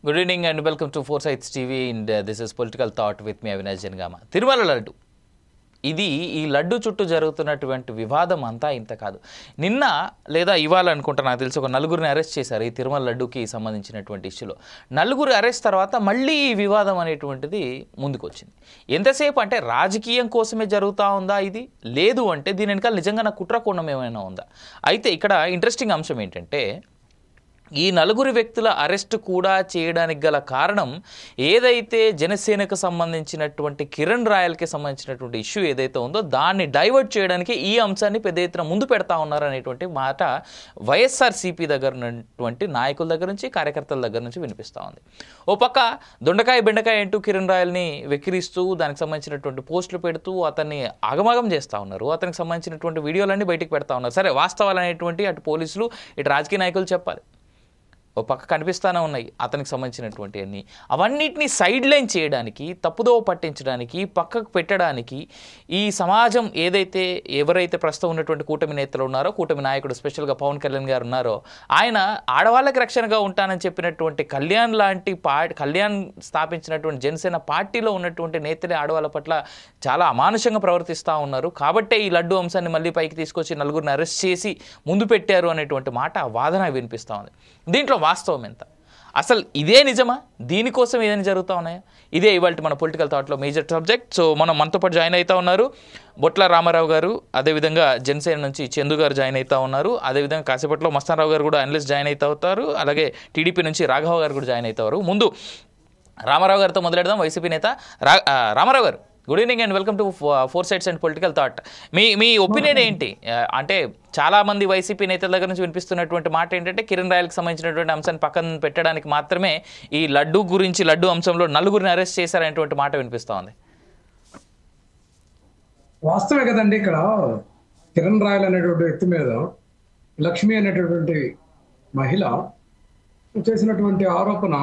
Good evening and welcome to Foresights TV and this is Political Thought with me Avinash Jangama. Tirumala laddu ఇది ఈ లడ్డు చుట్టూ జరుగుతున్నటువంటి వివాదం అంతా ఇంత కాదు. నిన్న లేదా ఇవాళ అనుకుంటా నాకు తెలిసి ఒక నలుగురిని అరెస్ట్ చేశారు ఈ తిరుమల లడ్డుకి సంబంధించినటువంటి ఇష్యూలో. నలుగురు అరెస్ట్ తర్వాత మళ్ళీ ఈ వివాదం అనేటువంటిది ముందుకు వచ్చింది. ఎంతసేపు అంటే రాజకీయం కోసమే జరుగుతూ ఉందా ఇది, లేదు అంటే దీని వెనకాల నిజంగా కుట్ర కోణం ఏమైనా ఉందా? అయితే ఇక్కడ ఇంట్రెస్టింగ్ అంశం ఏంటంటే ఈ నలుగురు వ్యక్తుల అరెస్ట్ కూడా చేయడానికి గల కారణం ఏదైతే జనసేనకు సంబంధించినటువంటి కిరణ్ రాయల్కి సంబంధించినటువంటి ఇష్యూ ఏదైతే ఉందో దాన్ని డైవర్ట్ చేయడానికి ఈ అంశాన్ని పెద్ద ఎత్తున ముందు పెడతా ఉన్నారనేటువంటి మాట వైఎస్ఆర్సీపీ దగ్గర ఉన్నటువంటి నాయకుల దగ్గర నుంచి కార్యకర్తల దగ్గర నుంచి వినిపిస్తూ ఉంది. ఓ పక్క దొండకాయ బెండకాయ అంటూ కిరణ్ రాయల్ని వెక్కిరిస్తూ దానికి సంబంధించినటువంటి పోస్టులు పెడుతూ అతన్ని ఆగమాగం చేస్తూ ఉన్నారు. అతనికి సంబంధించినటువంటి వీడియోలన్నీ బయటికి పెడతా ఉన్నారు. సరే, వాస్తవాలు అనేటువంటి అటు పోలీసులు ఇటు రాజకీయ నాయకులు చెప్పాలి. ఓ పక్క కనిపిస్తూనే ఉన్నాయి అతనికి సంబంధించినటువంటి అన్నీ. అవన్నిటినీ సైడ్ లైన్ చేయడానికి, తప్పుదోవ పట్టించడానికి, పక్కకు పెట్టడానికి ఈ సమాజం ఏదైతే ఎవరైతే ప్రస్తుతం ఉన్నటువంటి కూటమి నేతలు ఉన్నారో, కూటమి నాయకుడు స్పెషల్గా పవన్ కళ్యాణ్ గారు ఉన్నారో, ఆయన ఆడవాళ్ళకి రక్షణగా ఉంటానని చెప్పినటువంటి కళ్యాణ్ లాంటి కళ్యాణ్ స్థాపించినటువంటి జనసేన పార్టీలో ఉన్నటువంటి నేతలే ఆడవాళ్ళ పట్ల చాలా అమానుషంగా ప్రవర్తిస్తూ ఉన్నారు. కాబట్టే ఈ లడ్డు అంశాన్ని మళ్ళీ పైకి తీసుకొచ్చి నలుగురిని అరెస్ట్ చేసి ముందు పెట్టారు అనేటువంటి మాట వాదన వినిపిస్తూ ఉంది. దీంట్లో వాస్తవం ఎంత? అసలు ఇదే నిజమా? దీనికోసం ఏదైనా జరుగుతూ ఉన్నాయా? ఇదే ఇవాళ మన పొలిటికల్ థాట్లో మేజర్ సబ్జెక్ట్. సో మనతో పాటు జాయిన్ అవుతూ ఉన్నారు బొట్ల రామారావు గారు, అదేవిధంగా జనసేన నుంచి చందు గారు జాయిన్ అవుతూ ఉన్నారు. అదేవిధంగా కాసేపట్లో మస్తానరావు గారు కూడా అనలిస్ట్ జాయిన్ అవుతారు. అలాగే టీడీపీ నుంచి రాఘవ గారు కూడా జాయిన్ అవుతారు. ముందు రామారావు గారితో మొదలెడదాం. వైసీపీ నేత రామారావు గారు, good evening and welcome to four sides and political thought. మీ ఒపీనియన్ ఏంటి? అంటే చాలామంది వైసీపీ నేతల దగ్గర నుంచి వినిపిస్తున్నటువంటి మాట ఏంటంటే కిరణ్ రాయల్కి సంబంధించినటువంటి అంశాన్ని పక్కన పెట్టడానికి మాత్రమే ఈ లడ్డు గురించి, లడ్డు అంశంలో నలుగురిని అరెస్ట్ చేశారనేటువంటి మాట వినిపిస్తూ ఉంది. వాస్తవే కదండి. ఇక్కడ కిరణ్ రాయల్ అనేటువంటి వ్యక్తి మీద లక్ష్మి అనేటటువంటి మహిళ చేసినటువంటి ఆరోపణ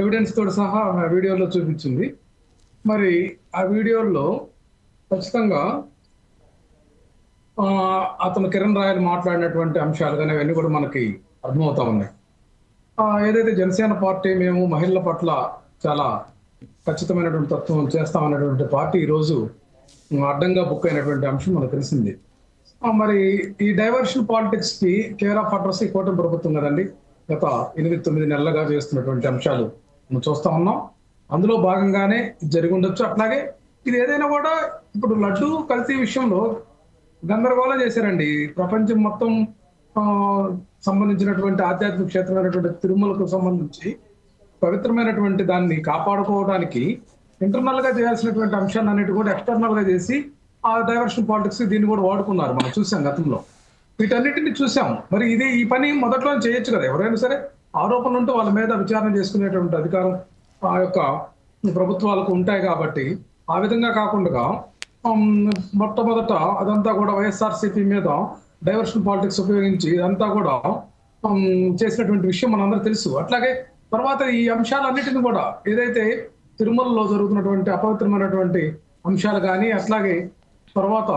ఎవిడెన్స్ తోటి సహా వీడియోలో చూపించింది. మరి ఆ వీడియోలో ఖచ్చితంగా అతను కిరణ్ రాయల్ మాట్లాడినటువంటి అంశాలు కానీ అవన్నీ కూడా మనకి అర్థమవుతా ఉన్నాయి. ఏదైతే జనసేన పార్టీ మేము మహిళల పట్ల చాలా ఖచ్చితమైనటువంటి తత్వం చేస్తామనేటువంటి పార్టీ ఈరోజు అడ్డంగా బుక్ అయినటువంటి అంశం మనకు తెలిసింది. మరి ఈ డైవర్షన్ పాలిటిక్స్ కి కేర్ ఆఫ్ అడ్రస్ ఈ కూటమి ప్రభుత్వం కదండి. గత 8-9 నెలలుగా చేస్తున్నటువంటి అంశాలు మనం చూస్తా ఉన్నాం. అందులో భాగంగానే జరిగి ఉండొచ్చు. అట్లాగే ఇది ఏదైనా కూడా ఇప్పుడు లడ్డు కల్తీ విషయంలో గందరగోళం చేశారండి. ప్రపంచం మొత్తం సంబంధించినటువంటి ఆధ్యాత్మిక క్షేత్రమైనటువంటి తిరుమలకు సంబంధించి పవిత్రమైనటువంటి దాన్ని కాపాడుకోవడానికి ఇంటర్నల్ గా చేయాల్సినటువంటి అంశాన్ని అన్నిటి కూడా ఎక్స్టర్నల్ గా చేసి ఆ డైవర్షన్ పాలిటిక్స్ దీన్ని కూడా వాడుకున్నారు. మనం చూసాం గతంలో, వీటన్నిటిని చూసాం. మరి ఈ పని మొదట్లో చేయొచ్చు కదా. ఎవరైనా సరే ఆరోపణలు ఉంటే వాళ్ళ మీద విచారణ చేసుకునేటువంటి అధికారం ఆ యొక్క ప్రభుత్వాలకు ఉంటాయి. కాబట్టి ఆ విధంగా కాకుండా మొట్టమొదట అదంతా కూడా వైఎస్ఆర్సీపీ మీద డైవర్షన్ పాలిటిక్స్ ఉపయోగించి ఇదంతా కూడా చేసినటువంటి విషయం మనందరూ తెలుసు. అట్లాగే తర్వాత ఈ అంశాలన్నిటిని కూడా ఏదైతే తిరుమలలో జరుగుతున్నటువంటి అపవిత్రమైనటువంటి అంశాలు కానీ, అట్లాగే తర్వాత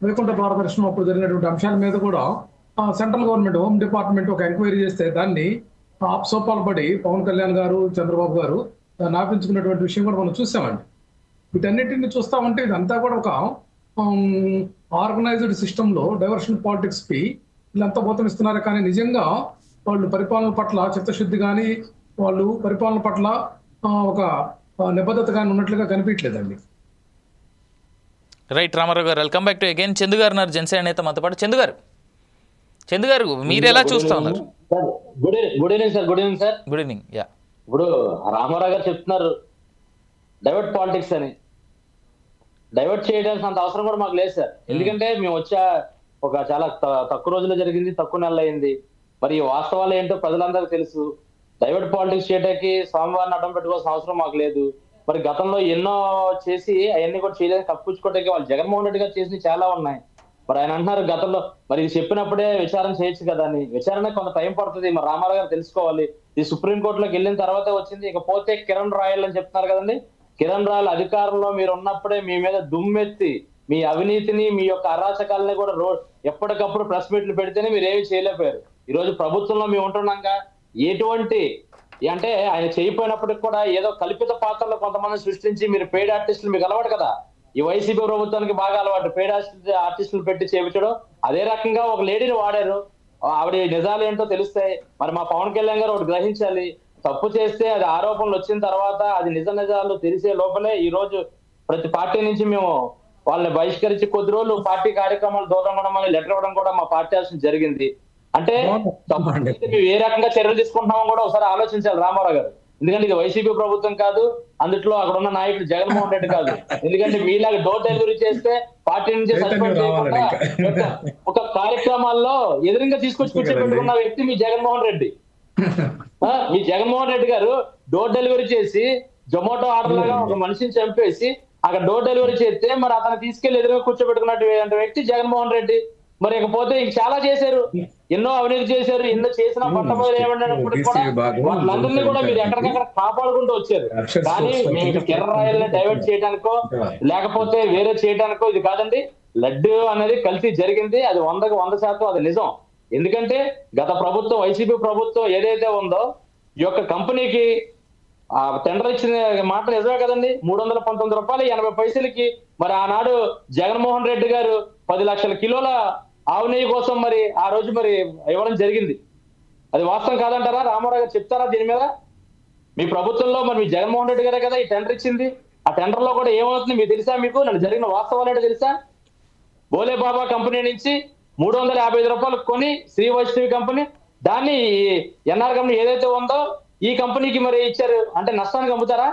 వైకుంఠ ద్వార దర్శనం అప్పుడు జరిగినటువంటి అంశాల మీద కూడా సెంట్రల్ గవర్నమెంట్ హోమ్ డిపార్ట్మెంట్ ఒక ఎంక్వైరీ చేస్తే దాన్ని ఆప్సోపాలు పడి పవన్ కళ్యాణ్ గారు, చంద్రబాబు గారు దాన్ని ఆపించుకున్నటువంటి విషయం కూడా మనం చూసామండి. వీటన్నిటిని చూస్తా ఉంటే ఇదంతా కూడా ఒక ఆర్గనైజ్డ్ సిస్టంలో డైవర్షన్ పాలిటిక్స్ కి వీళ్ళంతా పోతనిస్తున్నారు. కానీ నిజంగా వాళ్ళు పరిపాలన పట్ల చిత్తశుద్ధి కానీ, వాళ్ళు పరిపాలన పట్ల ఒక నిబద్ధత కానీ ఉన్నట్లుగా కనిపించలేదండి. రైట్ రామారావు గారు, welcome back to again. Chandu గారు ఉన్నారు జనసేన నేత మనతో పాటు. చందు గారు మీరు ఎలా చూస్తా ఉన్నారు? Good evening sir. Good evening sir. Good evening. Yeah, ఇప్పుడు రామారావు గారు చెప్తున్నారు డైవర్ట్ పాలిటిక్స్ అని. డైవర్ట్ చేయడానికి అంత అవసరం కూడా మాకు లేదు సార్. ఎందుకంటే మేము వచ్చా ఒక చాలా తక్కువ రోజుల్లో జరిగింది, తక్కువ నెలలు అయింది. మరి ఈ వాస్తవాలు ఏంటో ప్రజలందరికీ తెలుసు. డైవర్ట్ పాలిటిక్స్ చేయడానికి స్వామివారిని అడ్డం పెట్టుకోవాల్సిన అవసరం మాకు లేదు. మరి గతంలో ఎన్నో చేసి అవన్నీ కూడా చేయడానికి కప్పుకోవడానికి వాళ్ళు జగన్మోహన్ రెడ్డి గారు చేసినవి చాలా ఉన్నాయి. మరి ఆయన అంటున్నారు గతంలో మరి ఇది చెప్పినప్పుడే విచారణ చేయొచ్చు కదా అని. విచారణ కొంత టైం పడుతుంది. మరి రామారావు గారు తెలుసుకోవాలి. ఇది సుప్రీంకోర్టులోకి వెళ్ళిన తర్వాతే వచ్చింది. ఇకపోతే కిరణ్ రాయల్ అని చెప్తున్నారు కదండి. కిరణ్ రాయల్ అధికారంలో మీరు ఉన్నప్పుడే మీ మీద దుమ్మెత్తి మీ అవినీతిని, మీ యొక్క అరాచకాలని కూడా ఎప్పటికప్పుడు ప్రెస్ మీట్లు పెడితేనే మీరు ఏమి చేయలేకపోయారు. ఈ రోజు ప్రభుత్వంలో మేము ఉంటున్నాక ఎటువంటి అంటే ఆయన చేయకపోయినప్పటికి కూడా ఏదో కల్పిత పాత్రలో కొంతమంది సృష్టించి మీరు పెయిడ్ ఆర్టిస్టులు మీకు అలవాటు కదా, ఈ వైసీపీ ప్రభుత్వానికి బాగా అలవాటు పెయిడ్ ఆర్టిస్టులు పెట్టి చేయించడం. అదే రకంగా ఒక లేడీని వాడారు, ఆవిడ నిజాలు ఏంటో తెలుస్తాయి. మరి మా పవన్ కళ్యాణ్ గారు ఒకటి గ్రహించాలి, తప్పు చేస్తే అది ఆరోపణలు వచ్చిన తర్వాత అది నిజాలు తెలిసే లోపలే ఈ రోజు ప్రతి పార్టీ నుంచి మేము వాళ్ళని బహిష్కరించి కొద్ది రోజులు పార్టీ కార్యక్రమాలు దూరం ఉండడం అని లెటర్ ఇవ్వడం కూడా మా పార్టీ ఆలోచన జరిగింది. అంటే మేము ఏ రకంగా చర్యలు తీసుకుంటున్నామో కూడా ఒకసారి ఆలోచించాలి రామారావు గారు. ఎందుకంటే ఇది వైసీపీ ప్రభుత్వం కాదు, అందుట్లో అక్కడ ఉన్న నాయకుడు జగన్మోహన్ రెడ్డి కాదు. ఎందుకంటే మీలాగా డోర్ డెలివరీ చేస్తే పార్టీ నుంచి సస్పెండ్ చేయకుండా ఒక కార్యక్రమాల్లో ఎదురుగా తీసుకొచ్చి కూర్చోబెట్టుకున్న వ్యక్తి మీ జగన్మోహన్ రెడ్డి. మీ జగన్మోహన్ రెడ్డి గారు డోర్ డెలివరీ చేసి జొమాటో ఆర్డర్ లాగా ఒక మనిషిని చంపేసి అక్కడ డోర్ డెలివరీ చేస్తే మరి అతను తీసుకెళ్లి ఎదురుగా కూర్చోబెట్టుకున్నటువంటి వ్యక్తి జగన్మోహన్ రెడ్డి. మరి ఇకపోతే ఇంక చాలా చేశారు, ఎన్నో అవినీతి చేశారు, ఎన్నో చేసిన పట్టబోయలు ఏమన్నప్పటికీ కూడా వాళ్ళందరినీ కూడా మీరు ఎక్కడికక్కడ కాపాడుకుంటూ వచ్చారు. కానీ మేము కిరణ్ రాయల్ని డైవర్ట్ చేయడానికో లేకపోతే వేరే చేయడానికో ఇది కాదండి. లడ్డు అనేది కల్తీ జరిగింది, అది 100% అది నిజం. ఎందుకంటే గత ప్రభుత్వం వైసీపీ ప్రభుత్వం ఏదైతే ఉందో ఈ యొక్క కంపెనీకి ఆ టెండర్ ఇచ్చిన మాట నిజమే కదండి. 319 రూపాయలు 80 పైసలకి మరి ఆనాడు జగన్మోహన్ రెడ్డి గారు 10 లక్షల కిలోల ఆవు నెయ్యి కోసం మరి ఆ రోజు మరి ఇవ్వడం జరిగింది. అది వాస్తవం కాదంటారా? రామారావు గారు చెప్తారా దీని మీద? మీ ప్రభుత్వంలో మరి మీ జగన్మోహన్ రెడ్డి గారే కదా ఈ టెండర్ ఇచ్చింది. ఆ టెండర్ లో కూడా ఏమవుతుంది మీకు తెలుసా? మీకు నన్ను జరిగిన వాస్తవాలు ఏంటో తెలుసా? బోలే బాబా కంపెనీ నుంచి 355 రూపాయలకు కొని శ్రీ వైష్ణవి కంపెనీ దాన్ని ఎన్ఆర్ కంపెనీ ఏదైతే ఉందో ఈ కంపెనీకి మరి ఇచ్చారు. అంటే నష్టానికి అమ్ముతారా?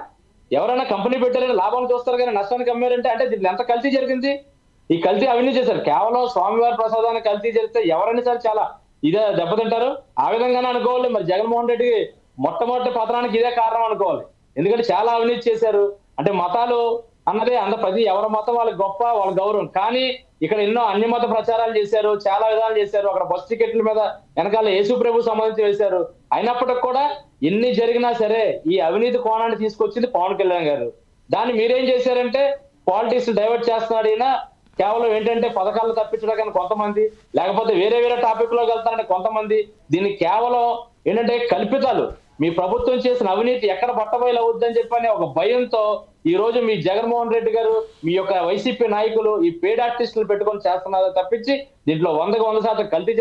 ఎవరైనా కంపెనీ పెట్టారని లాభం చూస్తారు కానీ నష్టానికి అమ్మారంటే అంటే దీంట్లో ఎంత కల్తీ జరిగింది? ఈ కల్తీ అవినీతి చేశారు. కేవలం స్వామివారి ప్రసాదాన్ని కల్తీ జరిగితే ఎవరైనా సరే చాలా ఇదే దెబ్బతింటారు. ఆ విధంగానే అనుకోవాలి. మరి జగన్మోహన్ రెడ్డి మొట్టమొదటి పతనానికి ఇదే కారణం అనుకోవాలి. ఎందుకంటే చాలా అవినీతి చేశారు. అంటే మతాలు అన్నదే ప్రతి ఎవరి మతం వాళ్ళకి గొప్ప, వాళ్ళ గౌరవం. కానీ ఇక్కడ ఎన్నో అన్ని మత ప్రచారాలు చేశారు, చాలా విధాలు చేశారు. అక్కడ బస్ టికెట్ల మీద వెనకాల యేసు ప్రభు సంబంధించి వేశారు. అయినప్పటికి కూడా ఎన్ని జరిగినా సరే ఈ అవినీతి కోణాన్ని తీసుకొచ్చింది పవన్ కళ్యాణ్ గారు. దాన్ని మీరేం చేశారంటే పాలిటిక్స్ డైవర్ట్ చేస్తున్నాడు ఈయన. కేవలం ఏంటంటే పథకాలు తప్పించడానికి కొంతమంది, లేకపోతే వేరే టాపిక్ లోకి వెళ్తారంటే కొంతమంది. దీన్ని కేవలం ఏంటంటే కల్పితాలు. మీ ప్రభుత్వం చేసిన అవినీతి ఎక్కడ బట్టబయలు అవుద్దని చెప్పని ఒక భయంతో ఈ రోజు మీ జగన్మోహన్ రెడ్డి గారు మీ యొక్క వైసీపీ నాయకులు ఈ పేడ్ ఆర్టిస్టులు పెట్టుకొని చేస్తున్నారు తప్పించి దీంట్లో 100% కల్తీ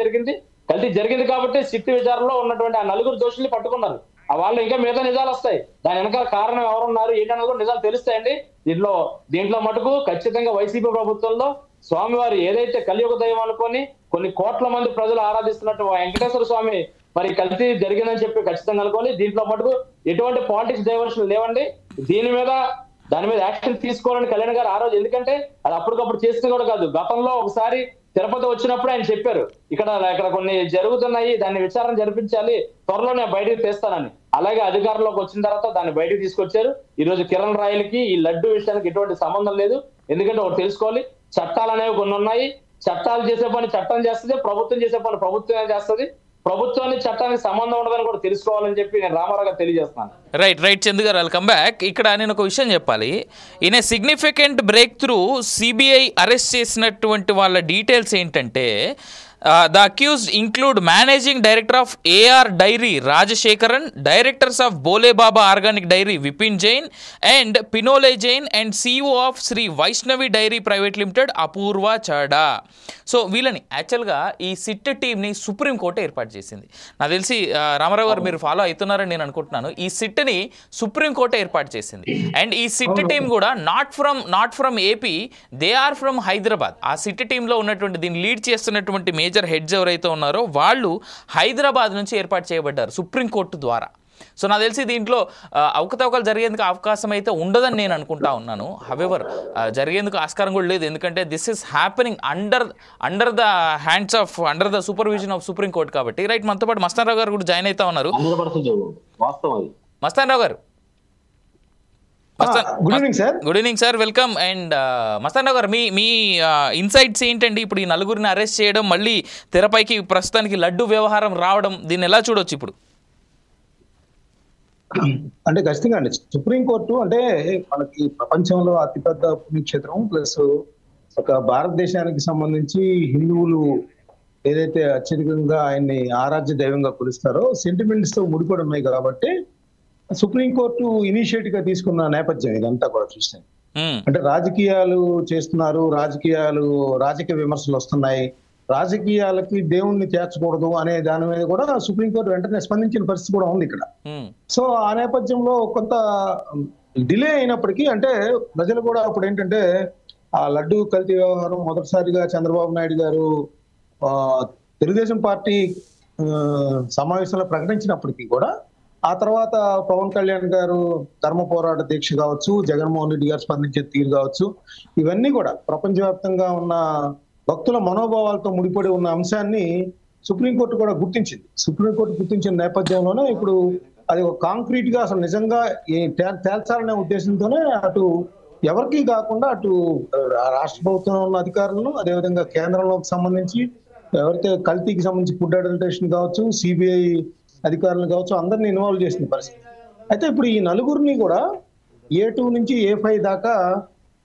జరిగింది కాబట్టి సిట్టు విచారణలో ఉన్నటువంటి ఆ 4 దోషుల్ని పట్టుకున్నారు. ఆ వాళ్ళు ఇంకా మిగతా నిజాలు వస్తాయి. దాని వెనకాల కారణం ఎవరున్నారు ఏంటన్నది కూడా నిజాలు తెలుస్తాయండి. దీంట్లో మటుకు ఖచ్చితంగా వైసీపీ ప్రభుత్వంలో స్వామివారు ఏదైతే కలియుగ దైవం అనుకొని కొన్ని కోట్ల మంది ప్రజలు ఆరాధిస్తున్నట్టు వెంకటేశ్వర స్వామి మరి కల్తీ జరిగిందని చెప్పి ఖచ్చితంగా అనుకోని దీంట్లో మటుకు ఎటువంటి పాలిటిక్స్ డైవర్షన్ లేవండి. దాని మీద యాక్షన్ తీసుకోవాలని కళ్యాణ్ గారు ఆ రోజు, ఎందుకంటే అది అప్పటికప్పుడు చేసింది కూడా కాదు. గతంలో ఒకసారి తిరుపతి వచ్చినప్పుడు ఆయన చెప్పారు ఇక్కడ కొన్ని జరుగుతున్నాయి, దాన్ని విచారణ జరిపించాలి, త్వరలో నేను బయటకు తెస్తానని. అలాగే అధికారంలోకి వచ్చిన తర్వాత దాన్ని బయటకు తీసుకొచ్చారు. ఈ రోజు కిరణ్ రాయల్కి ఈ లడ్డు విషయానికి ఎటువంటి సంబంధం లేదు. ఎందుకంటే ఒకటి తెలుసుకోవాలి, చట్టాలు అనేవి కొన్ని ఉన్నాయి. చట్టాలు చేసే పని చట్టం చేస్తుంది, ప్రభుత్వం చేసే పని ప్రభుత్వం చేస్తుంది. ప్రభుత్వానికి చట్టానికి సంబంధం ఉండదని కూడా తెలుసుకోవాలని చెప్పి నేను రామారావు గారు తెలియజేస్తున్నాను. రైట్ చందు గారు, వెల్కమ్ బ్యాక్. ఇక్కడ నేను ఒక విషయం చెప్పాలి. In a significant break through CBI arrest చేసినటువంటి వాళ్ళ డీటెయిల్స్ ఏంటంటే the accused include managing director of AR Dairy Rajashekaran, directors of Bole Baba Organic Dairy Vipin Jain and Pinole Jain and CEO of Sri Vaishnavi Dairy Private Limited Apurva Chada. So వీళ్ళని యాక్చువల్గా ఈ SIT టీమ్ని supreme court ఏర్పాటు చేసింది. నాకు తెలిసి రామారావు గారు మీరు ఫాలో అవుతున్నారని నేను అనుకుంటున్నాను. ఈ సిట్ని సుప్రీంకోర్టు ఏర్పాటు చేసింది. అండ్ ఈ సిట్ టీమ్ కూడా not from AP, they are from Hyderabad. ఆ సిట్ టీంలో ఉన్నటువంటి దీన్ని లీడ్ చేస్తున్నటువంటి మేజర్ హెడ్స్ ఎవరైతే ఉన్నారో వాళ్ళు హైదరాబాద్ నుంచి ఏర్పాటు చేయబడ్డారు సుప్రీంకోర్టు ద్వారా. సో నాకు తెలిసి దీంట్లో అవకతవకలు జరిగేందుకు అవకాశం అయితే ఉండదని నేను అనుకుంటా ఉన్నాను. హవెవర్ జరిగేందుకు ఆస్కారం కూడా లేదు. ఎందుకంటే this is happening under the supervision of supreme court కాబట్టి. రైట్, మనతో పాటు మస్తాన్ రావు గారు కూడా జాయిన్ అవుతా ఉన్నారు. మస్తాన్ రావు గారు, good evening sir, welcome. And Mastan Rao గారు, మీ ఇన్సైట్స్ ఏంటండి? ఇప్పుడు ఈ 4 అరెస్ట్ చేయడం, మళ్ళీ తెరపైకి ప్రస్తుతానికి లడ్డు వ్యవహారం రావడం, దీన్ని ఎలా చూడొచ్చు ఇప్పుడు? అంటే ఖచ్చితంగా అండి, సుప్రీంకోర్టు అంటే మనకి ప్రపంచంలో అతిపెద్ద పుణ్యక్షేత్రం, ప్లస్ ఒక భారతదేశానికి సంబంధించి హిందువులు ఏదైతే అత్యధికంగా ఆయన్ని ఆరాధ్య దైవంగా కొలుస్తారో సెంటిమెంట్స్ తో ముడిపడి ఉన్నాయి కాబట్టి సుప్రీంకోర్టు ఇనిషియేటివ్ గా తీసుకున్న నేపథ్యం ఇదంతా కూడా చూస్తే, అంటే రాజకీయాలు చేస్తున్నారు, రాజకీయ విమర్శలు వస్తున్నాయి, రాజకీయాలకి దేవుణ్ణి చేర్చకూడదు అనే దాని మీద కూడా సుప్రీంకోర్టు వెంటనే స్పందించిన పరిస్థితి కూడా ఉంది ఇక్కడ. సో ఆ నేపథ్యంలో కొంత డిలే అయినప్పటికీ, అంటే ప్రజలు కూడా అప్పుడు ఏంటంటే ఆ లడ్డు కల్తీ వ్యవహారం మొదటిసారిగా చంద్రబాబు నాయుడు గారు తెలుగుదేశం పార్టీ సమావేశంలో ప్రకటించినప్పటికీ కూడా ఆ తర్వాత పవన్ కళ్యాణ్ గారు ధర్మ పోరాట దీక్ష కావచ్చు, జగన్మోహన్ రెడ్డి గారు స్పందించే తీరు కావచ్చు, ఇవన్నీ కూడా ప్రపంచవ్యాప్తంగా ఉన్న భక్తుల మనోభావాలతో ముడిపడి ఉన్న అంశాన్ని సుప్రీంకోర్టు కూడా గుర్తించింది. సుప్రీంకోర్టు గుర్తించిన నేపథ్యంలోనే ఇప్పుడు అది ఒక కాంక్రీట్ గా అసలు నిజంగా తేల్చాలనే ఉద్దేశంతోనే అటు ఎవరికి కాకుండా అటు రాష్ట్ర ప్రభుత్వంలో ఉన్న అధికారులను, అదేవిధంగా కేంద్రంలోకి సంబంధించి ఎవరైతే కల్తీకి సంబంధించి ఫుడ్ అడల్టరేషన్ కావచ్చు, సిబిఐ అధికారులు కావచ్చు, అందరినీ ఇన్వాల్వ్ చేసిన పరిస్థితి. అయితే ఇప్పుడు ఈ నలుగురిని కూడా A2 నుంచి A5 దాకా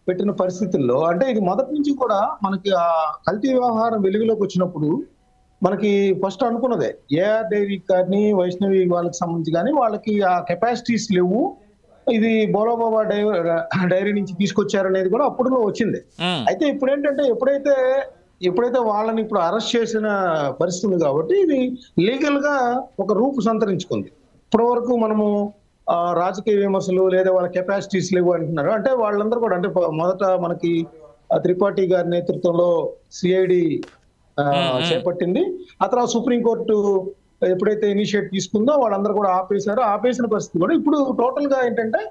పెట్టిన పరిస్థితుల్లో, అంటే ఇది మొదటి నుంచి కూడా మనకి ఆ కల్తీ వ్యవహారం వెలుగులోకి వచ్చినప్పుడు మనకి ఫస్ట్ అనుకున్నదే ఏఆర్ డైరీ కానీ వైష్ణవి వాళ్ళకి సంబంధించి కానీ వాళ్ళకి ఆ కెపాసిటీస్ లేవు, ఇది బోలోబాబా డైరీ నుంచి తీసుకొచ్చారనేది కూడా అప్పుడు వచ్చింది. అయితే ఇప్పుడు ఏంటంటే ఎప్పుడైతే వాళ్ళని ఇప్పుడు అరెస్ట్ చేసిన పరిస్థితి ఉంది కాబట్టి ఇది లీగల్ గా ఒక రూపు సంతరించుకుంది. ఇప్పటి వరకు మనము రాజకీయ విమర్శలు లేదా వాళ్ళ కెపాసిటీస్ లేవు అంటున్నారు. అంటే వాళ్ళందరూ కూడా, అంటే మొదట మనకి త్రిపాఠి గారి నేతృత్వంలో సిఐడి చేపట్టింది, ఆ తర్వాత సుప్రీంకోర్టు ఎప్పుడైతే ఇనిషియేట్ తీసుకుందో వాళ్ళందరూ కూడా ఆపేసిన పరిస్థితి కూడా ఇప్పుడు టోటల్ గా ఏంటంటే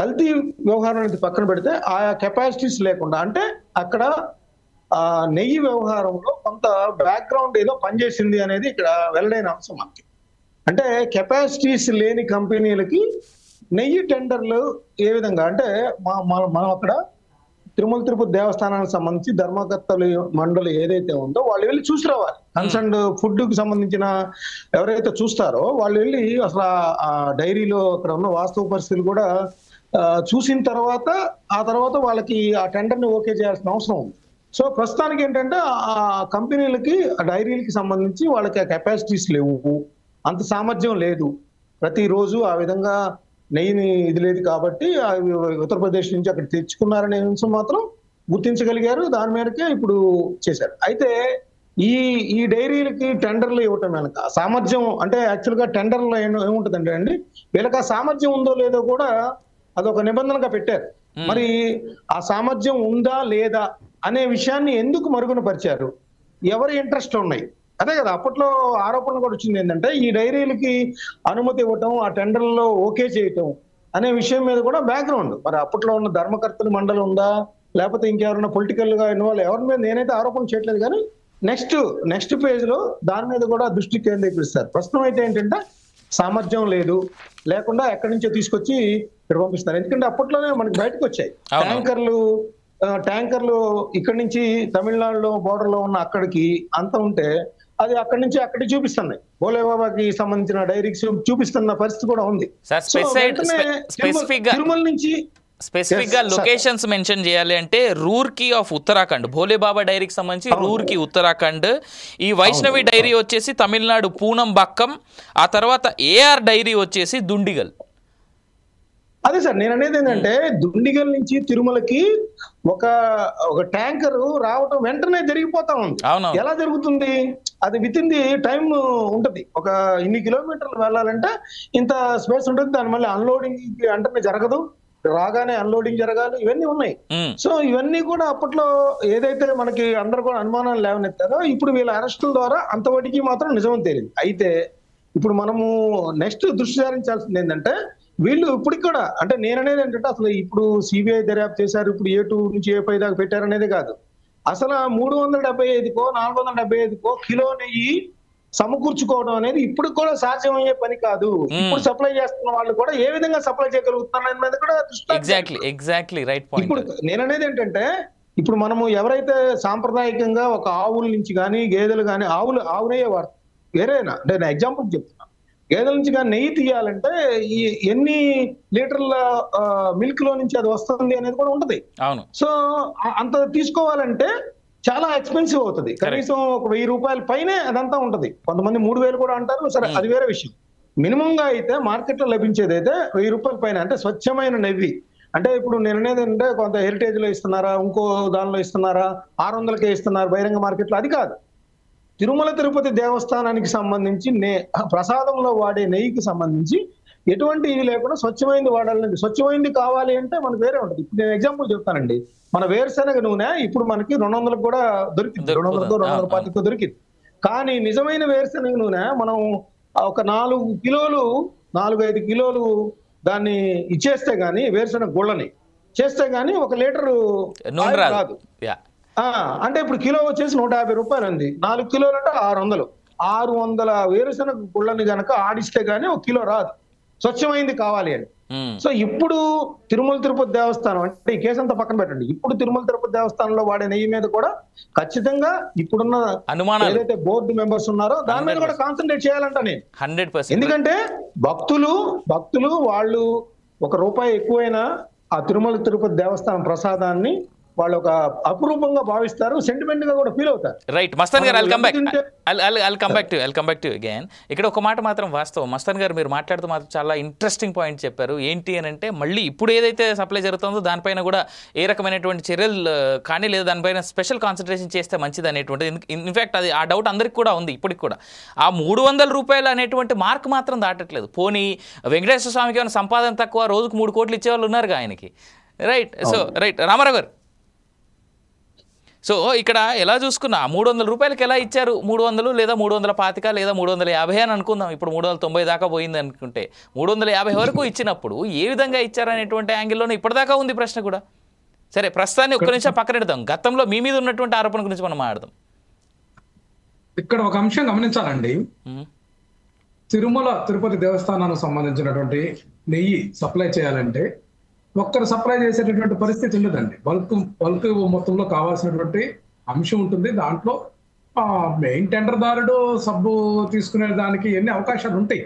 కల్తీ వ్యవహారం అనేది పక్కన పెడితే ఆయా కెపాసిటీస్ లేకుండా, అంటే అక్కడ నెయ్యి వ్యవహారంలో కొంత బ్యాక్గ్రౌండ్ ఏదో పనిచేసింది అనేది ఇక్కడ వెల్లడైన అంశం మనకి. అంటే కెపాసిటీస్ లేని కంపెనీలకి నెయ్యి టెండర్లు ఏ విధంగా అంటే మనం అక్కడ తిరుమల తిరుపతి దేవస్థానానికి సంబంధించి ధర్మకర్తలు మండలి ఏదైతే ఉందో వాళ్ళు వెళ్ళి చూసి రావాలి. కన్సర్న్ ఫుడ్ కి సంబంధించిన ఎవరైతే చూస్తారో వాళ్ళు వెళ్ళి అసలు ఆ డైరీలో అక్కడ ఉన్న వాస్తవ పరిస్థితులు కూడా చూసిన తర్వాత ఆ తర్వాత వాళ్ళకి ఆ టెండర్ ని ఓకే చేయాల్సిన అవసరం ఉంది. సో ప్రస్తుతానికి ఏంటంటే ఆ కంపెనీలకి ఆ డైరీలకి సంబంధించి వాళ్ళకి ఆ కెపాసిటీస్ లేవు, అంత సామర్థ్యం లేదు, ప్రతిరోజు ఆ విధంగా నెయ్యిని ఇది లేదు కాబట్టి ఉత్తరప్రదేశ్ నుంచి అక్కడ తెచ్చుకున్నారనే అంశం మాత్రం గుర్తించగలిగారు. దాని మేరకే ఇప్పుడు చేశారు. అయితే ఈ డైరీలకి టెండర్లు ఇవ్వటం వెనక సామర్థ్యం, అంటే యాక్చువల్ గా టెండర్లో ఏముంటుందంటే అండి, వీళ్ళకి ఆ సామర్థ్యం ఉందో లేదో కూడా అదొక నిబంధనగా పెట్టారు. మరి ఆ సామర్థ్యం ఉందా లేదా అనే విషయాన్ని ఎందుకు మరుగున పరిచారు, ఎవరి ఇంట్రెస్ట్ ఉన్నాయి, అదే కదా అప్పట్లో ఆరోపణలు కూడా వచ్చింది ఏంటంటే ఈ డైరీలకి అనుమతి ఇవ్వటం, ఆ టెండర్లలో ఓకే చేయటం అనే విషయం మీద కూడా బ్యాక్గ్రౌండ్, మరి అప్పట్లో ఉన్న ధర్మకర్తల మండలి ఉందా లేకపోతే ఇంకెవరైనా పొలిటికల్ గా ఇన్వాల్వ్, ఎవరి మీద నేనైతే ఆరోపణ చేయట్లేదు, కానీ నెక్స్ట్ పేజ్ లో దాని మీద కూడా దృష్టి కేంద్రీకరిస్తారు. ప్రస్తుతం అయితే ఏంటంటే సామర్థ్యం లేకుండా ఎక్కడి నుంచో తీసుకొచ్చి ఇక్కడ పంపిస్తారు. ఎందుకంటే అప్పట్లోనే మనకి బయటకు వచ్చాయి ట్యాంకర్లు ఇక్కడి నుంచి తమిళనాడులో బోర్డర్ లో ఉన్న అక్కడికి అంత ఉంటే అది అక్కడి నుంచి అక్కడికి చూపిస్తున్నాయి, భోలేబాబాకి సంబంధించిన డైరీకి చూపిస్తున్న పరిస్థితి కూడా ఉంది. తిరుమల నుంచి స్పెసిఫిక్ గా లొకేషన్స్ మెన్షన్ చేయాలి అంటే రూర్కీ ఆఫ్ ఉత్తరాఖండ్, భోలేబాబా డైరీకి సంబంధించి రూర్కీ ఉత్తరాఖండ్, ఈ వైష్ణవి డైరీ వచ్చేసి తమిళనాడు పూనం బక్కం, ఆ తర్వాత ఏఆర్ డైరీ వచ్చేసి దుండిగల్. అదే సార్ నేను అనేది ఏంటంటే దుండిగల్ నుంచి తిరుమలకి ఒక ట్యాంకర్ రావటం వెంటనే జరిగిపోతా ఉంది. ఎలా జరుగుతుంది, అది విత్ ఇన్ ది టైం ఉంటది, ఒక ఇన్ని కిలోమీటర్లు వెళ్ళాలంటే ఇంత స్పేస్ ఉంటుంది, దాని మళ్ళీ అన్లోడింగ్ వెంటనే జరగదు, రాగానే అన్లోడింగ్ జరగాలి, ఇవన్నీ ఉన్నాయి. సో ఇవన్నీ కూడా అప్పట్లో ఏదైతే మనకి అందరు కూడా అనుమానాలు లేవనెత్తారో ఇప్పుడు వీళ్ళ అరెస్టుల ద్వారా అంతవరకు మాత్రం నిజం తేలింది. అయితే ఇప్పుడు మనము నెక్స్ట్ దృష్టి సారించాల్సింది ఏంటంటే వీళ్ళు ఇప్పటికి కూడా, అంటే నేననేది ఏంటంటే అసలు ఇప్పుడు సిబిఐ దర్యాప్తు చేశారు, ఇప్పుడు A2 నుంచి A5 దాకా పెట్టారనేది కాదు, అసలు 375కో 475కో కిలో నెయ్యి సమకూర్చుకోవడం అనేది ఇప్పుడు కూడా సాధ్యమయ్యే పని కాదు. ఇప్పుడు సప్లై చేస్తున్న వాళ్ళు కూడా ఏ విధంగా సప్లై చేయగలుగుతున్నారు అనేది కూడా ఎగ్జాక్ట్లీ రైట్ పాయింట్. ఇప్పుడు నేననేది ఏంటంటే ఇప్పుడు మనము ఎవరైతే సాంప్రదాయకంగా ఒక ఆవుల నుంచి కానీ గేదెలు కానీ ఆవునయ్యే వాడతారు, వేరేనా అంటే నేను ఎగ్జాంపుల్ చెప్తున్నా, గేదెల నుంచి కానీ నెయ్యి తీయాలంటే ఎన్ని లీటర్ల మిల్క్ లో నుంచి అది వస్తుంది అనేది కూడా ఉంటది. సో అంత తీసుకోవాలంటే చాలా ఎక్స్పెన్సివ్ అవుతుంది, కనీసం ఒక 1000 రూపాయల పైనే అదంతా ఉంటది. కొంతమంది 3000 కూడా అంటారు, సరే అది వేరే విషయం. మినిమంగా అయితే మార్కెట్లో లభించేది అయితే 1000 రూపాయల పైన, అంటే స్వచ్ఛమైన నెయ్యి. అంటే ఇప్పుడు నేను అనేది అంటే కొంత హెరిటేజ్ లో ఇస్తున్నారా, ఇంకో దానిలో ఇస్తున్నారా, 600కే ఇస్తున్నారు బహిరంగ మార్కెట్లో, అది కాదు. తిరుమల తిరుపతి దేవస్థానానికి సంబంధించి ప్రసాదంలో వాడే నెయ్యికి సంబంధించి ఎటువంటి ఇది లేకుండా స్వచ్ఛమైనది వాడాలండి. స్వచ్ఛమైనది కావాలి అంటే మనకు వేరే ఉంటుంది. ఇప్పుడు నేను ఎగ్జాంపుల్ చెప్తానండి. మన వేరుశనగ నూనె ఇప్పుడు మనకి 200కు కూడా దొరికింది, 200తో 250తో దొరికింది. కానీ నిజమైన వేరుశనగ నూనె మనం ఒక 4-5 కిలోలు దాన్ని ఇచ్చేస్తే గానీ, వేరుశనగ గుళ్ళని చేస్తే గానీ 1 లీటరు రాదు. అంటే ఇప్పుడు కిలో వచ్చేసి 150 రూపాయలు ఉంది. 4 కిలోలు అంటే 600 వేరుశనగ గుళ్ళని గనక ఆడిస్తే గానీ 1 కిలో రాదు. స్వచ్ఛమైంది కావాలి అని. సో ఇప్పుడు తిరుమల తిరుపతి దేవస్థానం అంటే ఈ కేసు అంతా పక్కన పెట్టండి. ఇప్పుడు తిరుమల తిరుపతి దేవస్థానంలో వాడే నెయ్యి మీద కూడా ఖచ్చితంగా ఇప్పుడున్న ఏదైతే బోర్డు మెంబర్స్ ఉన్నారో దాని మీద కూడా కాన్సన్ట్రేట్ చేయాలంట నేను 100%. ఎందుకంటే భక్తులు వాళ్ళు ₹1 ఎక్కువైనా ఆ తిరుమల తిరుపతి దేవస్థానం ప్రసాదాన్ని వాళ్ళు ఒక అపురూపంగా భావిస్తారు, సెంటిమెంట్ గా కూడా ఫీల్ అవుతారు. రైట్ మస్తాన్ గారు, I'll come back to you again. ఇక్కడ ఒక మాట మాత్రం వాస్తవం. మస్తాన్ గారు మీరు మాట్లాడుతూ మాత్రం చాలా ఇంట్రెస్టింగ్ పాయింట్ చెప్పారు. ఏంటి అని అంటే మళ్ళీ ఇప్పుడు ఏదైతే సప్లై జరుగుతుందో దానిపైన కూడా ఏ రకమైనటువంటి చర్యలు కానీ లేదా దానిపైన స్పెషల్ కాన్సన్ట్రేషన్ చేస్తే మంచిది అనేటువంటిది. ఇన్ఫాక్ట్ అది ఆ డౌట్ అందరికి కూడా ఉంది ఇప్పటికి కూడా. ఆ 300 రూపాయలు అనేటువంటి మార్క్ మాత్రం దాటట్లేదు. పోనీ వెంకటేశ్వర స్వామికి ఏమైనా సంపాదన తక్కువ, రోజుకు 3 కోట్లు ఇచ్చేవాళ్ళు ఉన్నారుగా ఆయనకి. రైట్ రామారావు గారు, సో ఇక్కడ ఎలా చూసుకున్నా 300 రూపాయలకి ఎలా ఇచ్చారు? 300 లేదా 325 లేదా 350 అని అనుకుందాం. ఇప్పుడు 390 దాకా పోయింది అనుకుంటే 350 వరకు ఇచ్చినప్పుడు ఏ విధంగా ఇచ్చారనేటువంటి యాంగిల్లోనే ఇప్పటిదాకా ఉంది ప్రశ్న కూడా. సరే ప్రస్తుతాన్ని ఒక్క నిమిషం పక్కనెడదాం. గతంలో మీ మీద ఉన్నటువంటి ఆరోపణ గురించి మనం మాట్లాడదాం. ఇక్కడ ఒక అంశం గమనించాలండి. తిరుమల తిరుపతి దేవస్థానానికి సంబంధించినటువంటి నెయ్యి సప్లై చేయాలంటే ఒక్కరు సప్లై చేసేటటువంటి పరిస్థితి ఉండదండి. బల్క్ మొత్తంలో కావాల్సినటువంటి అంశం ఉంటుంది. దాంట్లో మెయిన్ టెండర్దారుడు సబ్బు తీసుకునే దానికి ఎన్ని అవకాశాలు ఉంటాయి.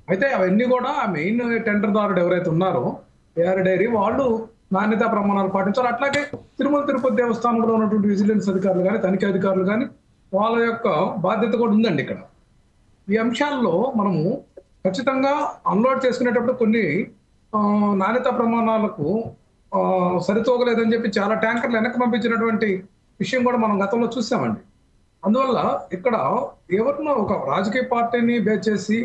అయితే అవన్నీ కూడా ఆ మెయిన్ టెండర్దారుడు ఎవరైతే ఉన్నారో ఏఆర్ డైరీ వాళ్ళు నాణ్యతా ప్రమాణాలు పాటించాలి. అట్లాగే తిరుమల తిరుపతి దేవస్థానంలో ఉన్నటువంటి విజిలెన్స్ అధికారులు కానీ, తనిఖీ అధికారులు కానీ వాళ్ళ యొక్క బాధ్యత కూడా ఉందండి. ఇక్కడ ఈ అంశాల్లో మనము ఖచ్చితంగా అన్లోడ్ చేసుకునేటప్పుడు కొన్ని నాణ్యతా ప్రమాణాలకు సరితూగలేదని చెప్పి చాలా ట్యాంకర్లు వెనక్కి పంపించినటువంటి విషయం కూడా మనం గతంలో చూసామండి. అందువల్ల ఇక్కడ ఎవరినో ఒక రాజకీయ పార్టీని బేస్ చేసి